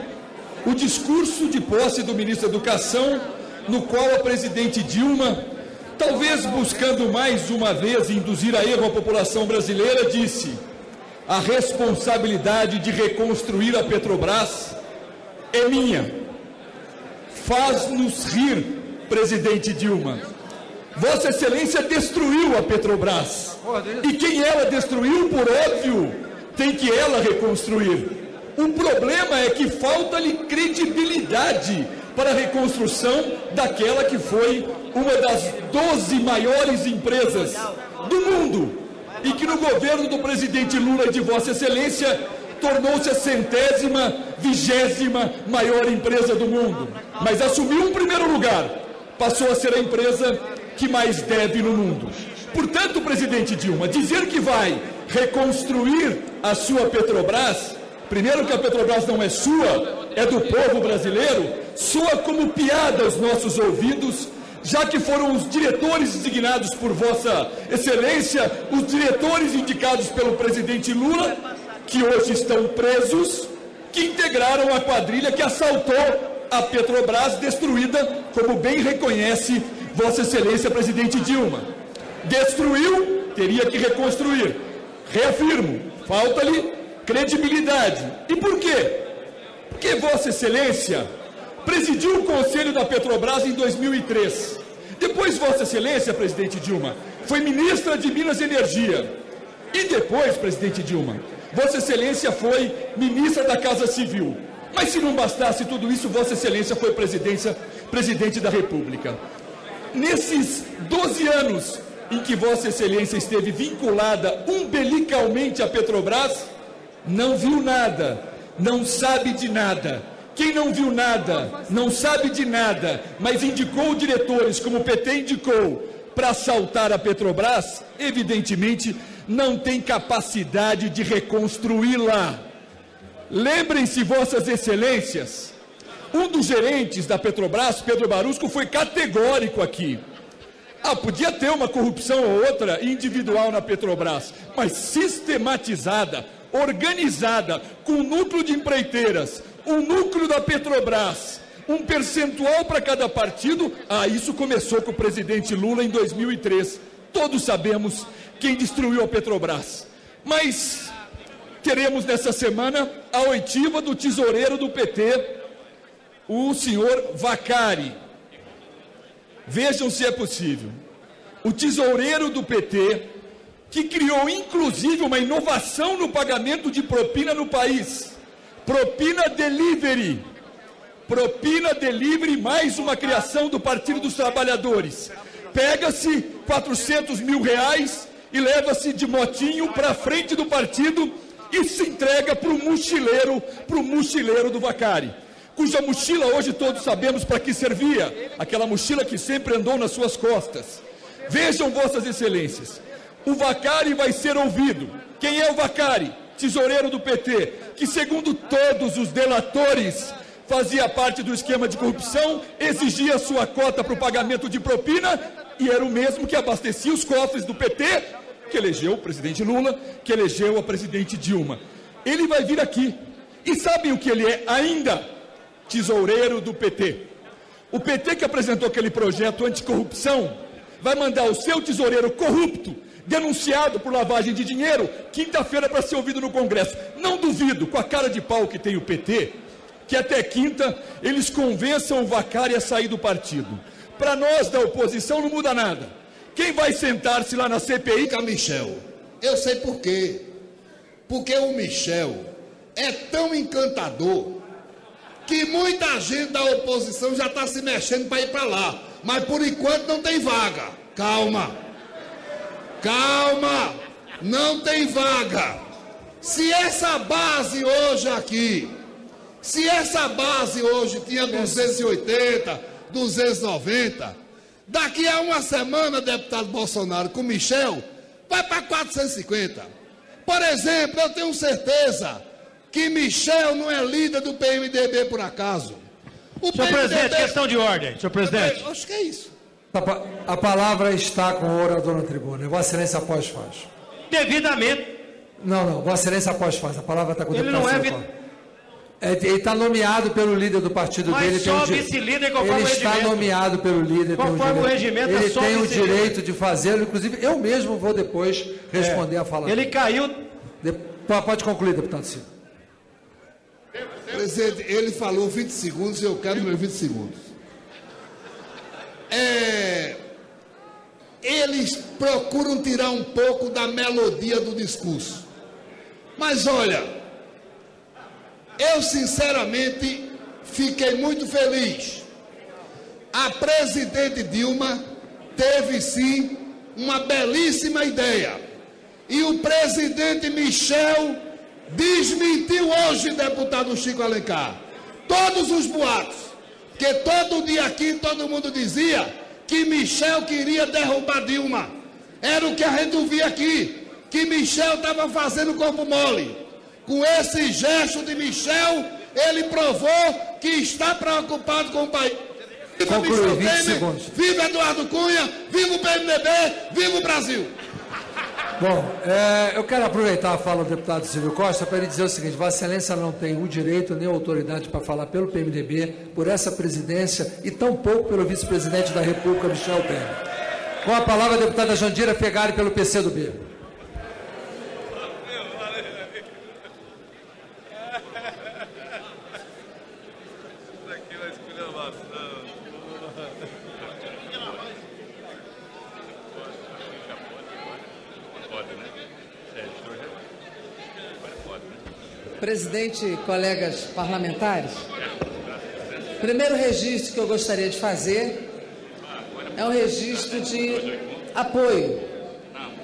o discurso de posse do ministro da Educação, no qual a presidente Dilma, talvez buscando mais uma vez induzir a erro a população brasileira, disse: a responsabilidade de reconstruir a Petrobras é minha. Faz-nos rir, presidente Dilma. Vossa Excelência destruiu a Petrobras. E quem ela destruiu, por óbvio, tem que ela reconstruir. O problema é que falta-lhe credibilidade para a reconstrução daquela que foi uma das 12 maiores empresas do mundo e que no governo do presidente Lula e de Vossa Excelência tornou-se a 120ª maior empresa do mundo. Mas assumiu um primeiro lugar, passou a ser a empresa que mais deve no mundo. Portanto, presidente Dilma, dizer que vai reconstruir a sua Petrobras, primeiro que a Petrobras não é sua, é do povo brasileiro, soa como piada aos nossos ouvidos, já que foram os diretores designados por Vossa Excelência, os diretores indicados pelo presidente Lula, que hoje estão presos, que integraram a quadrilha que assaltou a Petrobras, destruída, como bem reconhece Vossa Excelência, presidente Dilma. Destruiu, teria que reconstruir. Reafirmo, falta-lhe credibilidade. E por quê? Porque Vossa Excelência presidiu o Conselho da Petrobras em 2003. Depois, Vossa Excelência, presidente Dilma, foi ministra de Minas e Energia. E depois, presidente Dilma, Vossa Excelência foi ministra da Casa Civil. Mas se não bastasse tudo isso, Vossa Excelência foi presidente da República. Nesses 12 anos em que Vossa Excelência esteve vinculada umbilicalmente à Petrobras, não viu nada, não sabe de nada. Quem não viu nada, não sabe de nada, mas indicou diretores como o PT indicou para assaltar a Petrobras, evidentemente não tem capacidade de reconstruí-la. Lembrem-se, Vossas Excelências, um dos gerentes da Petrobras, Pedro Barusco, foi categórico aqui. Podia ter uma corrupção ou outra individual na Petrobras, mas sistematizada, organizada, com um núcleo de empreiteiras, um núcleo da Petrobras, um percentual para cada partido. Isso começou com o presidente Lula em 2003. Todos sabemos quem destruiu a Petrobras. Mas teremos nessa semana a oitiva do tesoureiro do PT, o senhor Vacari. Vejam se é possível. O tesoureiro do PT, que criou inclusive uma inovação no pagamento de propina no país. Propina Delivery. Propina Delivery, mais uma criação do Partido dos Trabalhadores. Pega-se 400 mil reais e leva-se de motinho para frente do partido e se entrega para o mochileiro do Vacari, cuja mochila hoje todos sabemos para que servia, aquela mochila que sempre andou nas suas costas. Vejam, Vossas Excelências, o Vacari vai ser ouvido. Quem é o Vacari? Tesoureiro do PT, que segundo todos os delatores fazia parte do esquema de corrupção, exigia sua cota para o pagamento de propina e era o mesmo que abastecia os cofres do PT, que elegeu o presidente Lula, que elegeu a presidente Dilma. Ele vai vir aqui. E sabem o que ele é ainda? Tesoureiro do PT. O PT que apresentou aquele projeto anticorrupção vai mandar o seu tesoureiro corrupto, denunciado por lavagem de dinheiro, quinta-feira para ser ouvido no Congresso. Não duvido, com a cara de pau que tem o PT, que até quinta eles convençam o Vacari a sair do partido. Para nós da oposição não muda nada. Quem vai sentar-se lá na CPI? Michel, eu sei por quê. Porque o Michel é tão encantador que muita gente da oposição já está se mexendo para ir para lá. Mas por enquanto não tem vaga. Calma. Calma. Não tem vaga. Se essa base hoje aqui Se essa base hoje tinha 280, 290, daqui a uma semana, deputado Bolsonaro, com Michel, vai para 450. Por exemplo, eu tenho certeza que Michel não é líder do PMDB por acaso. Senhor presidente, questão de ordem. Senhor presidente. Acho que é isso. A palavra está com o orador na tribuna. Vossa Excelência após faz. Devidamente. Não. Vossa Excelência após faz. A palavra está com o deputado. Ele não é... Ele está nomeado pelo líder do partido dele. Mas só vice-líder conforme o regimento. Ele está nomeado pelo líder. Conforme o regimento, ele só tem o vice-líder. direito de fazê-lo. Inclusive, eu mesmo vou depois responder a fala. Ele caiu... Pode concluir, deputado Ciro. Presidente, ele falou 20 segundos e eu quero meus 20 segundos. Eles procuram tirar um pouco da melodia do discurso. Mas olha, eu sinceramente fiquei muito feliz. A presidente Dilma teve sim uma belíssima ideia. E o presidente Michel desmentiu hoje, deputado Chico Alencar, todos os boatos. Porque todo dia aqui todo mundo dizia que Michel queria derrubar Dilma. Era o que a gente ouvia aqui, que Michel estava fazendo corpo mole. Com esse gesto de Michel, ele provou que está preocupado com o país. Viva Michel Temer, viva Eduardo Cunha, viva o PMDB, viva o Brasil. Bom, eu quero aproveitar a fala do deputado Silvio Costa para ele dizer o seguinte: Vossa Excelência não tem o direito nem a autoridade para falar pelo PMDB, por essa presidência e tampouco pelo vice-presidente da República, Michel Temer. Com a palavra a deputada Jandira Fegari pelo PCdoB. Presidente, colegas parlamentares, o primeiro registro que eu gostaria de fazer é um registro de apoio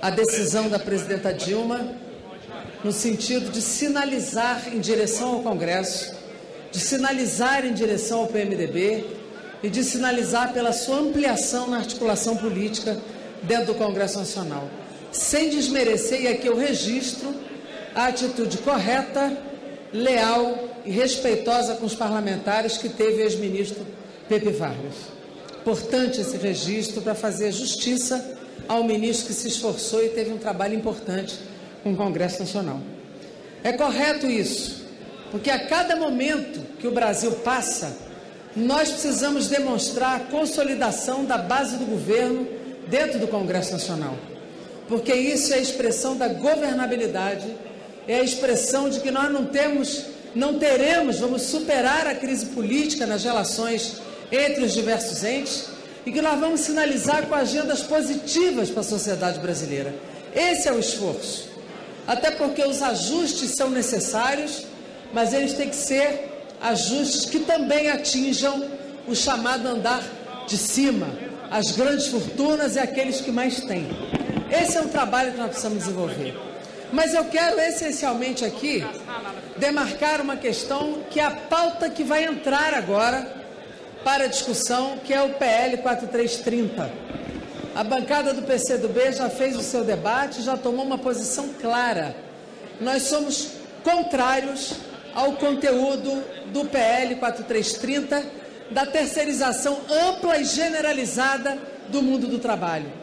à decisão da presidenta Dilma, no sentido de sinalizar em direção ao Congresso, de sinalizar em direção ao PMDB e de sinalizar pela sua ampliação na articulação política dentro do Congresso Nacional, sem desmerecer, e aqui eu registro, a atitude correta, leal e respeitosa com os parlamentares que teve o ex-ministro Pepe Vargas. Importante esse registro para fazer justiça ao ministro que se esforçou e teve um trabalho importante com o Congresso Nacional. É correto isso, porque a cada momento que o Brasil passa, nós precisamos demonstrar a consolidação da base do governo dentro do Congresso Nacional, porque isso é a expressão da governabilidade, é a expressão de que nós não teremos, vamos superar a crise política nas relações entre os diversos entes e que nós vamos sinalizar com agendas positivas para a sociedade brasileira. Esse é o esforço. Até porque os ajustes são necessários, mas eles têm que ser ajustes que também atinjam o chamado andar de cima, as grandes fortunas e aqueles que mais têm. Esse é um trabalho que nós precisamos desenvolver. Mas eu quero essencialmente aqui demarcar uma questão que é a pauta que vai entrar agora para a discussão, que é o PL 4330. A bancada do PCdoB já fez o seu debate, já tomou uma posição clara. Nós somos contrários ao conteúdo do PL 4330, da terceirização ampla e generalizada do mundo do trabalho.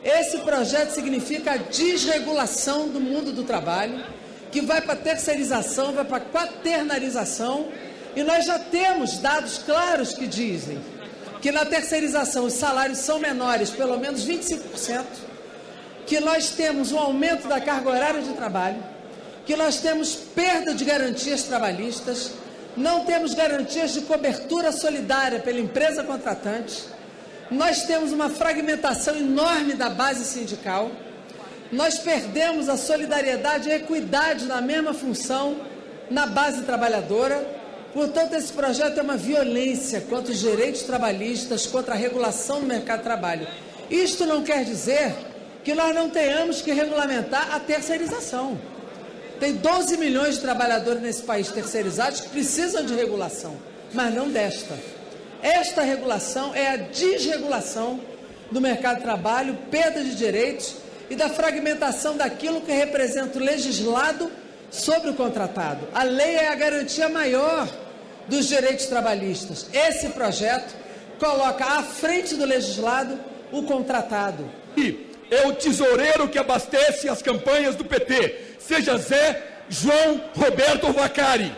Esse projeto significa a desregulação do mundo do trabalho, que vai para a terceirização, vai para a quaternarização, e nós já temos dados claros que dizem que na terceirização os salários são menores, pelo menos 25%, que nós temos um aumento da carga horária de trabalho, que nós temos perda de garantias trabalhistas, não temos garantias de cobertura solidária pela empresa contratante, nós temos uma fragmentação enorme da base sindical, nós perdemos a solidariedade e a equidade na mesma função na base trabalhadora. Portanto, esse projeto é uma violência contra os direitos trabalhistas, contra a regulação do mercado de trabalho. Isto não quer dizer que nós não tenhamos que regulamentar a terceirização. Tem 12 milhões de trabalhadores nesse país terceirizados que precisam de regulação, mas não desta. Esta regulação é a desregulação do mercado de trabalho, perda de direitos e da fragmentação daquilo que representa o legislado sobre o contratado. A lei é a garantia maior dos direitos trabalhistas. Esse projeto coloca à frente do legislado o contratado. E é o tesoureiro que abastece as campanhas do PT, seja Zé, João, Roberto ou Vacari.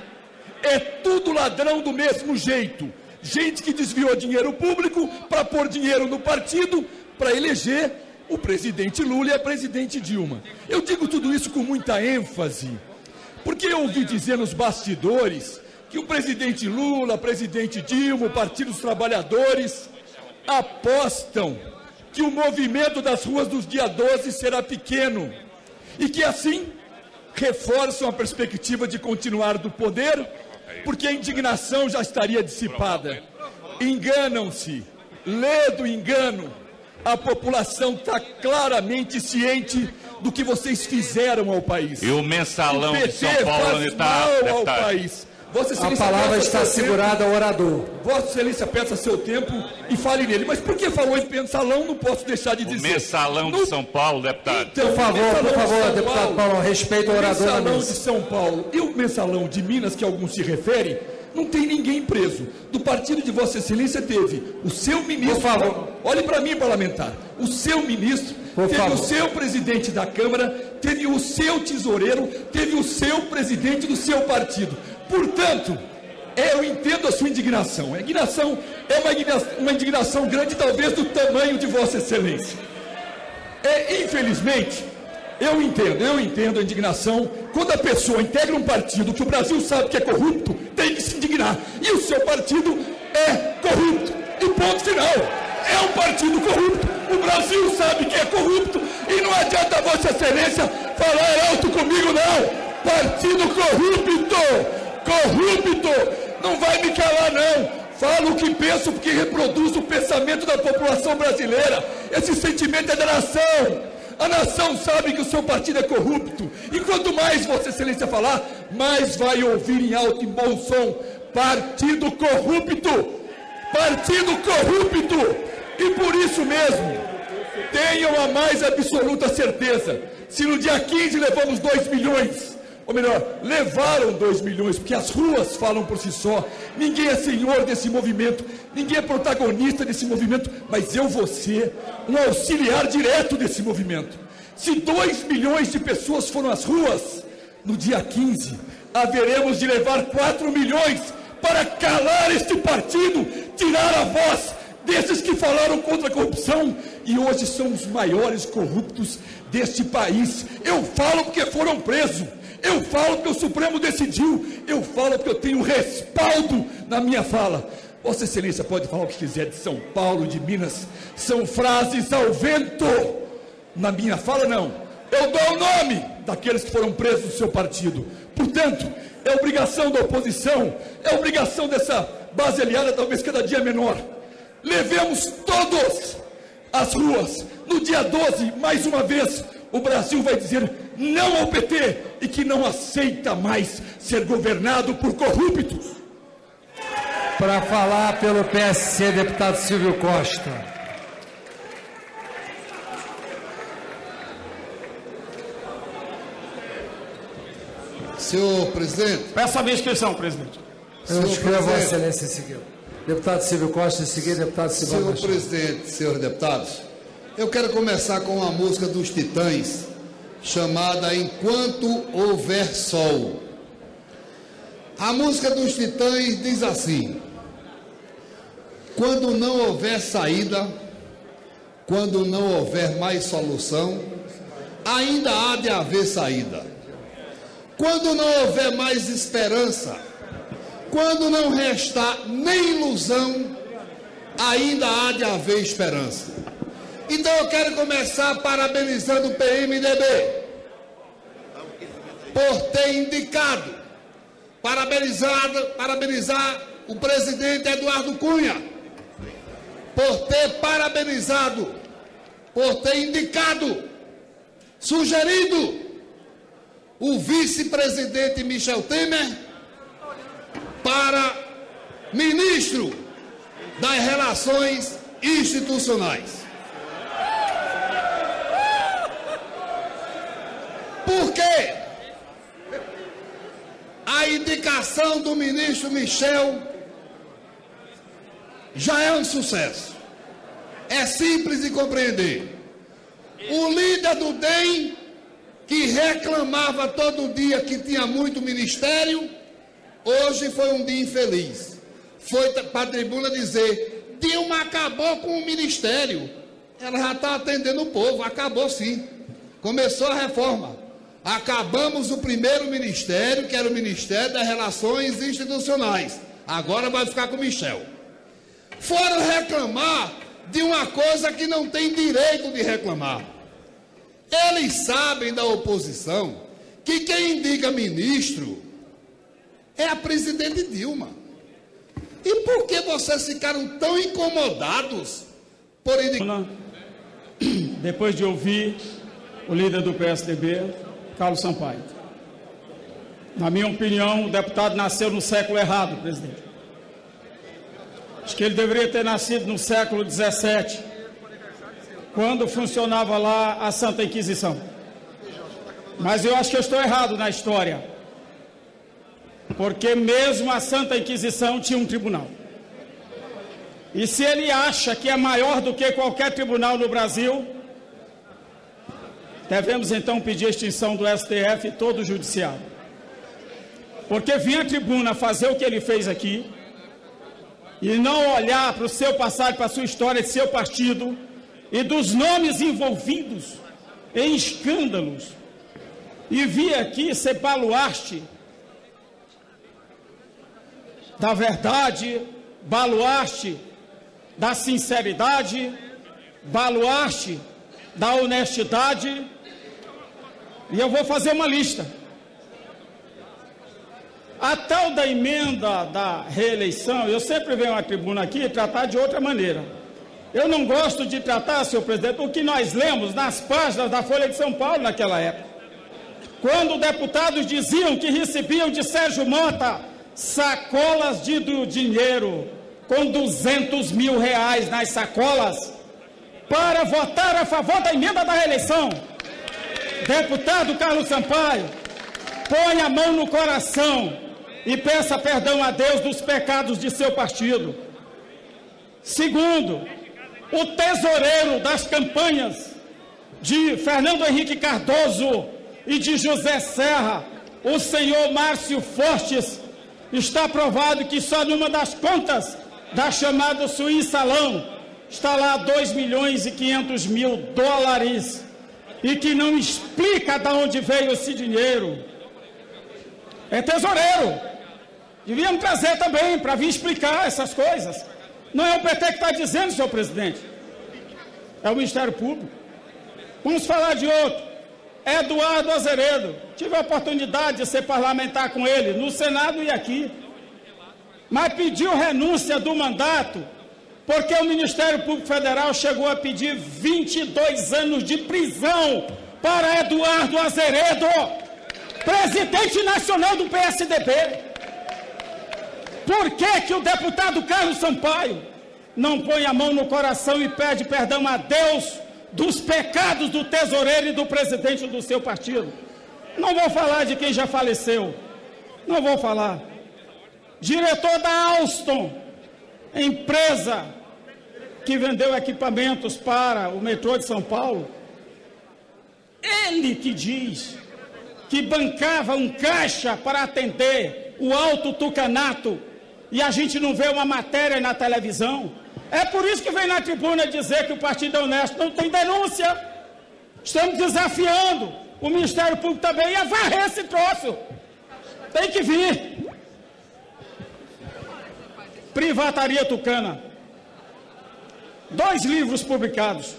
É tudo ladrão do mesmo jeito. Gente que desviou dinheiro público para pôr dinheiro no partido para eleger o presidente Lula e a presidente Dilma. Eu digo tudo isso com muita ênfase, porque eu ouvi dizer nos bastidores que o presidente Lula, a presidente Dilma, o Partido dos Trabalhadores apostam que o movimento das ruas dos dia 12 será pequeno e que assim reforçam a perspectiva de continuar do poder, porque a indignação já estaria dissipada. Enganam-se, lê do engano. A população está claramente ciente do que vocês fizeram ao país. E o mensalão o PT de São Paulo faz mal ao país. Vossa Excelência, a palavra está segurada ao orador. Vossa Excelência, peça seu tempo e fale nele. Mas por que falou em mensalão? Não posso deixar de dizer. O mensalão de São Paulo, deputado. Então, por favor, deputado Paulo, respeita o orador da mesa. O mensalão de São Paulo e o mensalão de Minas, que alguns se referem, não tem ninguém preso. Do partido de Vossa Excelência teve o seu ministro. Por favor. Olhe para mim, parlamentar. O seu ministro, teve o seu presidente da Câmara, teve o seu tesoureiro, teve o seu presidente do seu partido. Portanto, eu entendo a sua indignação. A indignação é uma indignação grande, talvez do tamanho de Vossa Excelência. Infelizmente, eu entendo a indignação. Quando a pessoa integra um partido que o Brasil sabe que é corrupto, tem que se indignar. E o seu partido é corrupto. E ponto final. É um partido corrupto. O Brasil sabe que é corrupto. E não adianta Vossa Excelência falar alto comigo, não. Partido corrupto. Corrupto. Não vai me calar, não. Falo o que penso porque reproduz o pensamento da população brasileira. Esse sentimento é da nação. A nação sabe que o seu partido é corrupto. E quanto mais Vossa Excelência falar, mais vai ouvir em alto e bom som. Partido corrupto. Partido corrupto. E por isso mesmo, tenham a mais absoluta certeza. Se no dia 15 levamos 2 milhões, ou melhor, levaram 2 milhões, porque as ruas falam por si só. Ninguém é senhor desse movimento, ninguém é protagonista desse movimento, mas eu vou ser um auxiliar direto desse movimento. Se 2 milhões de pessoas foram às ruas, no dia 15, haveremos de levar 4 milhões para calar este partido, tirar a voz desses que falaram contra a corrupção e hoje são os maiores corruptos deste país. Eu falo porque foram presos. Eu falo porque o Supremo decidiu, eu falo porque eu tenho respaldo na minha fala. Vossa Excelência pode falar o que quiser de São Paulo, de Minas, são frases ao vento. Na minha fala, não. Eu dou o nome daqueles que foram presos do seu partido. Portanto, é obrigação da oposição, é obrigação dessa base aliada, talvez cada dia menor. Levemos todos às ruas. No dia 12, mais uma vez, o Brasil vai dizer não ao PT e que não aceita mais ser governado por corruptos. Para falar pelo PSC, deputado Silvio Costa. Senhor presidente. Peço a minha inscrição, presidente. Eu inscrevo Vossa Excelência em seguida. Deputado Silvio Costa, em seguida, deputado Silvio Costa. Senhor presidente, senhores deputados, eu quero começar com uma música dos Titãs, chamada Enquanto Houver Sol. A música dos Titãs diz assim: quando não houver saída, quando não houver mais solução, ainda há de haver saída. Quando não houver mais esperança, quando não restar nem ilusão, ainda há de haver esperança. Então eu quero começar parabenizando o PMDB por ter indicado, parabenizar o presidente Eduardo Cunha, por ter parabenizado, por ter indicado, sugerido o vice-presidente Michel Temer para ministro das Relações Institucionais. Por quê? A indicação do ministro Michel já é um sucesso. É simples de compreender. O líder do DEM, que reclamava todo dia que tinha muito ministério, hoje foi um dia infeliz. Foi para a tribuna dizer: Dilma acabou com o ministério. Ela já está atendendo o povo. Acabou sim. Começou a reforma. Acabamos o primeiro ministério, que era o Ministério das Relações Institucionais. Agora vai ficar com o Michel. Foram reclamar de uma coisa que não tem direito de reclamar. Eles sabem, da oposição, que quem indica ministro é a presidente Dilma. E por que vocês ficaram tão incomodados por indicar? Depois de ouvir o líder do PSDB, Carlos Sampaio. Na minha opinião, o deputado nasceu no século errado, presidente. Acho que ele deveria ter nascido no século XVII, quando funcionava lá a Santa Inquisição. Mas eu acho que eu estou errado na história, porque mesmo a Santa Inquisição tinha um tribunal. E se ele acha que é maior do que qualquer tribunal no Brasil, devemos então pedir a extinção do STF e todo o judiciário. Porque vir à tribuna fazer o que ele fez aqui e não olhar para o seu passado, para a sua história de seu partido e dos nomes envolvidos em escândalos, e vir aqui ser baluarte da verdade, baluarte da sinceridade, baluarte da honestidade. E eu vou fazer uma lista. A tal da emenda da reeleição, eu sempre venho à tribuna aqui tratar de outra maneira. Eu não gosto de tratar, senhor presidente, o que nós lemos nas páginas da Folha de São Paulo naquela época. Quando deputados diziam que recebiam de Sérgio Mota sacolas de dinheiro com 200 mil reais nas sacolas para votar a favor da emenda da reeleição. Deputado Carlos Sampaio, põe a mão no coração e peça perdão a Deus dos pecados de seu partido. Segundo, o tesoureiro das campanhas de Fernando Henrique Cardoso e de José Serra, o senhor Márcio Fortes, está provado que só numa das contas da chamada Suíça-Salão está lá 2.500.000 dólares e que não explica de onde veio esse dinheiro. É tesoureiro. Devíamos trazer também para vir explicar essas coisas. Não é o PT que está dizendo, senhor presidente. É o Ministério Público. Vamos falar de outro. Eduardo Azeredo. Tive a oportunidade de ser parlamentar com ele no Senado e aqui. Mas pediu renúncia do mandato porque o Ministério Público Federal chegou a pedir 22 anos de prisão para Eduardo Azeredo, presidente nacional do PSDB. Por que o deputado Carlos Sampaio não põe a mão no coração e pede perdão a Deus dos pecados do tesoureiro e do presidente do seu partido? Não vou falar de quem já faleceu, não vou falar. Diretor da Alstom, empresa que vendeu equipamentos para o metrô de São Paulo, ele que diz que bancava um caixa para atender o Alto Tucanato e a gente não vê uma matéria na televisão. É por isso que vem na tribuna dizer que o Partido é honesto. Não tem denúncia. Estamos desafiando o Ministério Público também a varrer esse troço. Tem que vir. Privataria Tucana. 2 livros publicados.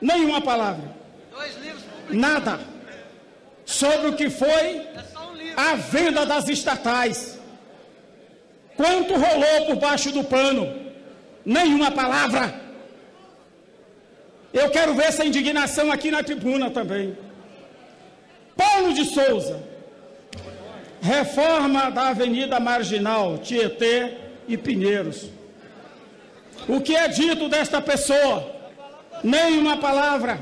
Nenhuma palavra. 2 livros publicados. Nada. Sobre o que foi a venda das estatais. Quanto rolou por baixo do pano? Nenhuma palavra. Eu quero ver essa indignação aqui na tribuna também. Paulo de Souza, reforma da Avenida Marginal, Tietê e Pinheiros. O que é dito desta pessoa? Nem uma palavra.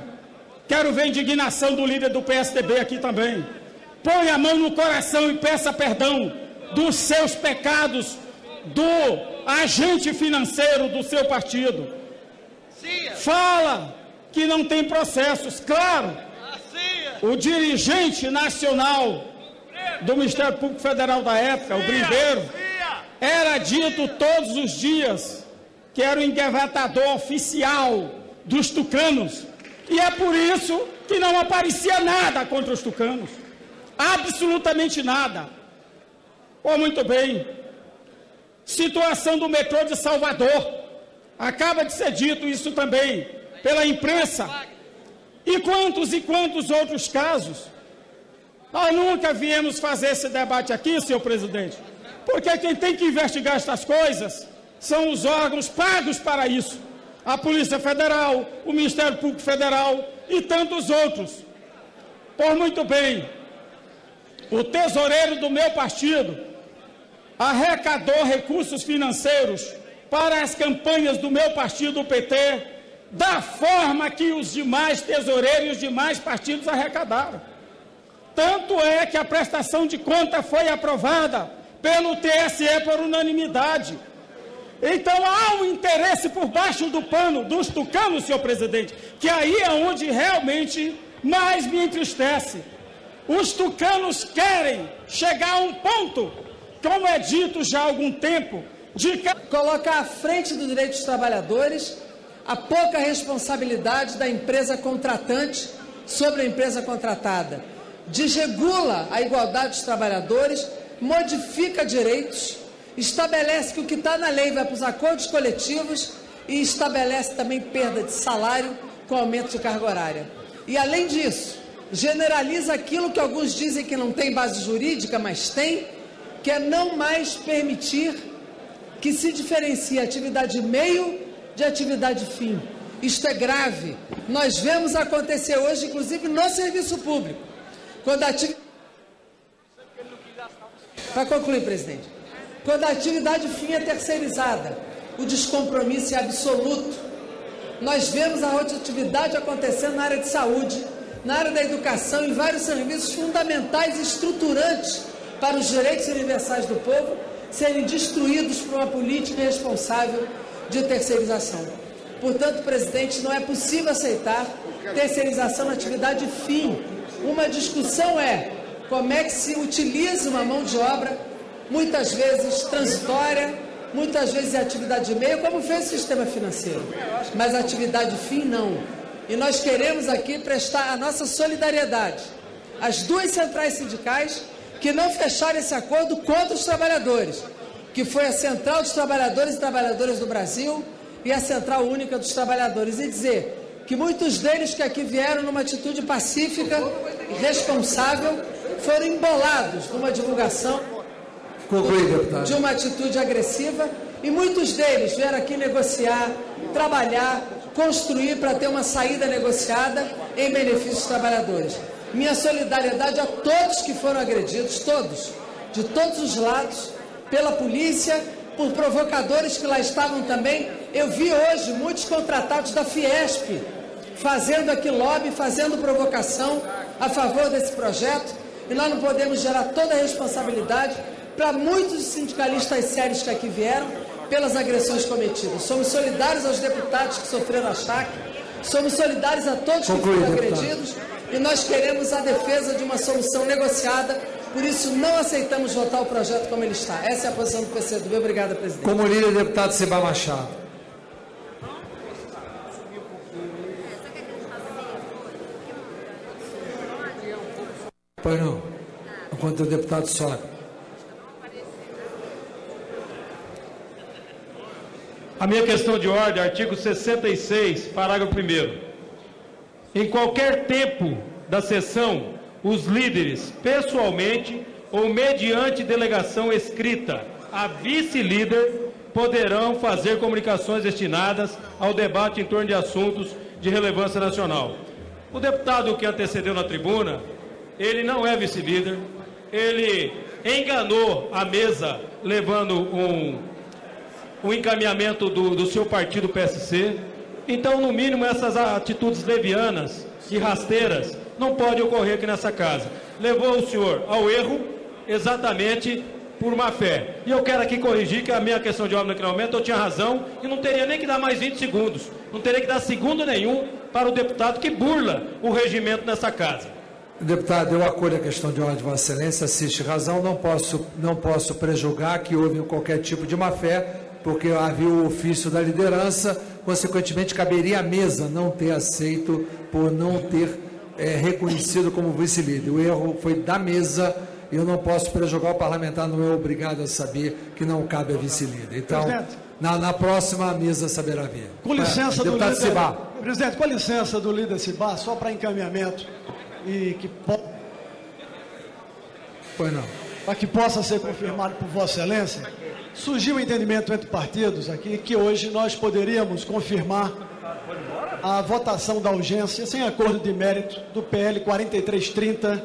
Quero ver a indignação do líder do PSDB aqui também. Põe a mão no coração e peça perdão dos seus pecados, do agente financeiro do seu partido. Fala que não tem processos. Claro, o dirigente nacional do Ministério Público Federal da época, o Bribeiro, era dito todos os dias que era o engavetador oficial dos tucanos. E é por isso que não aparecia nada contra os tucanos. Absolutamente nada. Oh, muito bem. Situação do metrô de Salvador. Acaba de ser dito isso também pela imprensa. E quantos outros casos? Nós nunca viemos fazer esse debate aqui, senhor presidente, porque quem tem que investigar estas coisas são os órgãos pagos para isso. A Polícia Federal, o Ministério Público Federal e tantos outros. Por muito bem, o tesoureiro do meu partido arrecadou recursos financeiros para as campanhas do meu partido, o PT, da forma que os demais tesoureiros e os demais partidos arrecadaram. Tanto é que a prestação de conta foi aprovada pelo TSE por unanimidade. Então há um interesse por baixo do pano dos tucanos, senhor presidente, que aí é onde realmente mais me entristece. Os tucanos querem chegar a um ponto, como é dito já há algum tempo, de colocar à frente do direito dos trabalhadores a pouca responsabilidade da empresa contratante sobre a empresa contratada. Desregula a igualdade dos trabalhadores, modifica direitos, estabelece que o que está na lei vai para os acordos coletivos e estabelece também perda de salário com aumento de carga horária. E, além disso, generaliza aquilo que alguns dizem que não tem base jurídica, mas tem, que é não mais permitir que se diferencie a atividade meio de atividade fim. Isto é grave. Nós vemos acontecer hoje, inclusive no serviço público, quando a atividade... Para concluir, presidente, quando a atividade fim é terceirizada, o descompromisso é absoluto. Nós vemos a rotatividade acontecendo na área de saúde, na área da educação, em vários serviços fundamentais e estruturantes para os direitos universais do povo serem destruídos por uma política irresponsável de terceirização. Portanto, presidente, não é possível aceitar terceirização na atividade fim. Uma discussão é como é que se utiliza uma mão de obra, muitas vezes transitória, muitas vezes em atividade de meio, como fez o sistema financeiro. Mas a atividade fim, não. E nós queremos aqui prestar a nossa solidariedade às duas centrais sindicais que não fecharam esse acordo contra os trabalhadores, que foi a Central dos Trabalhadores e Trabalhadoras do Brasil e a Central Única dos Trabalhadores, e dizer que muitos deles que aqui vieram numa atitude pacífica e responsável foram embolados numa divulgação de uma atitude agressiva, e muitos deles vieram aqui negociar, trabalhar, construir para ter uma saída negociada em benefício dos trabalhadores. Minha solidariedade a todos que foram agredidos, todos, de todos os lados, pela polícia, por provocadores que lá estavam também. Eu vi hoje muitos contratados da Fiesp fazendo aqui lobby, fazendo provocação a favor desse projeto, e nós não podemos gerar toda a responsabilidade para muitos sindicalistas sérios que aqui vieram pelas agressões cometidas. Somos solidários aos deputados que sofreram achaque, somos solidários a todos que foram agredidos, e nós queremos a defesa de uma solução negociada. Por isso, não aceitamos votar o projeto como ele está. Essa é a posição do PCdoB. Obrigada, presidente. Como líder, deputado Seba Machado. Pois não. Enquanto o deputado sobe. A minha questão de ordem, artigo 66, parágrafo 1º. Em qualquer tempo da sessão, os líderes, pessoalmente ou mediante delegação escrita a vice-líder, poderão fazer comunicações destinadas ao debate em torno de assuntos de relevância nacional. O deputado que antecedeu na tribuna ele não é vice-líder, ele enganou a mesa levando um encaminhamento do seu partido PSC. Então, no mínimo, essas atitudes levianas e rasteiras não podem ocorrer aqui nessa casa. Levou o senhor ao erro exatamente por má fé. E eu quero aqui corrigir que a minha questão de ordem naquele momento eu tinha razão e não teria nem que dar mais 20 segundos. Não teria que dar segundo nenhum para o deputado que burla o regimento nessa casa. Deputado, eu acolho a questão de ordem de Vossa Excelência, assiste razão, não posso prejulgar que houve qualquer tipo de má-fé, porque havia o ofício da liderança, consequentemente caberia à mesa não ter aceito por não ter reconhecido como vice-líder. O erro foi da mesa, e eu não posso prejulgar, o parlamentar não é obrigado a saber que não cabe a vice-líder. Então, na próxima a mesa saberá ver. Com licença do deputado líder Cibá. Presidente, com licença do líder Cibá, só para encaminhamento e que Pois não. para que possa ser confirmado por Vossa Excelência, surgiu um entendimento entre partidos aqui que hoje nós poderíamos confirmar a votação da urgência sem acordo de mérito do PL 4330,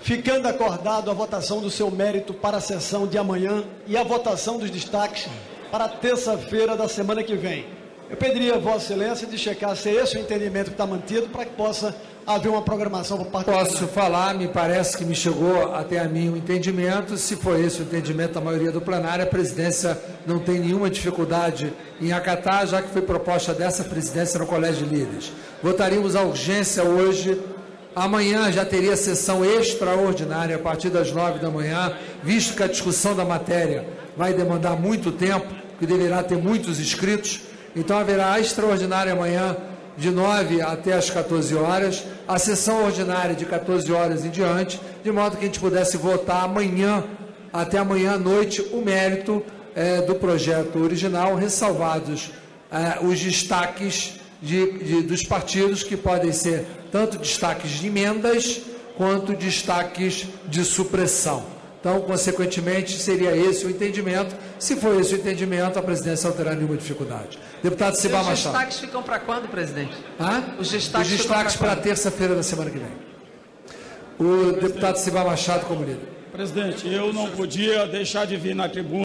ficando acordado a votação do seu mérito para a sessão de amanhã e a votação dos destaques para terça-feira da semana que vem. Eu pediria a Vossa Excelência de checar se é esse o entendimento que está mantido para que possa haver uma programação por parte do Posso falar, me parece que me chegou até a mim o entendimento. Se for esse o entendimento da maioria do plenário, a presidência não tem nenhuma dificuldade em acatar, já que foi proposta dessa presidência no Colégio de Líderes. Votaríamos a urgência hoje. Amanhã já teria sessão extraordinária a partir das 9 da manhã, visto que a discussão da matéria vai demandar muito tempo, que deverá ter muitos inscritos. Então haverá a extraordinária amanhã de 9 até as 14 horas, a sessão ordinária de 14 horas em diante, de modo que a gente pudesse votar amanhã, até amanhã à noite, o mérito do projeto original, ressalvados os destaques dos partidos, que podem ser tanto destaques de emendas, quanto destaques de supressão. Então, consequentemente, seria esse o entendimento. Se for esse o entendimento, a presidência não terá nenhuma dificuldade. Deputado Cibá Machado. Os destaques ficam para quando, presidente? Os destaques para terça-feira da semana que vem. O deputado Cibá Machado como líder. Presidente, eu não podia deixar de vir na tribuna.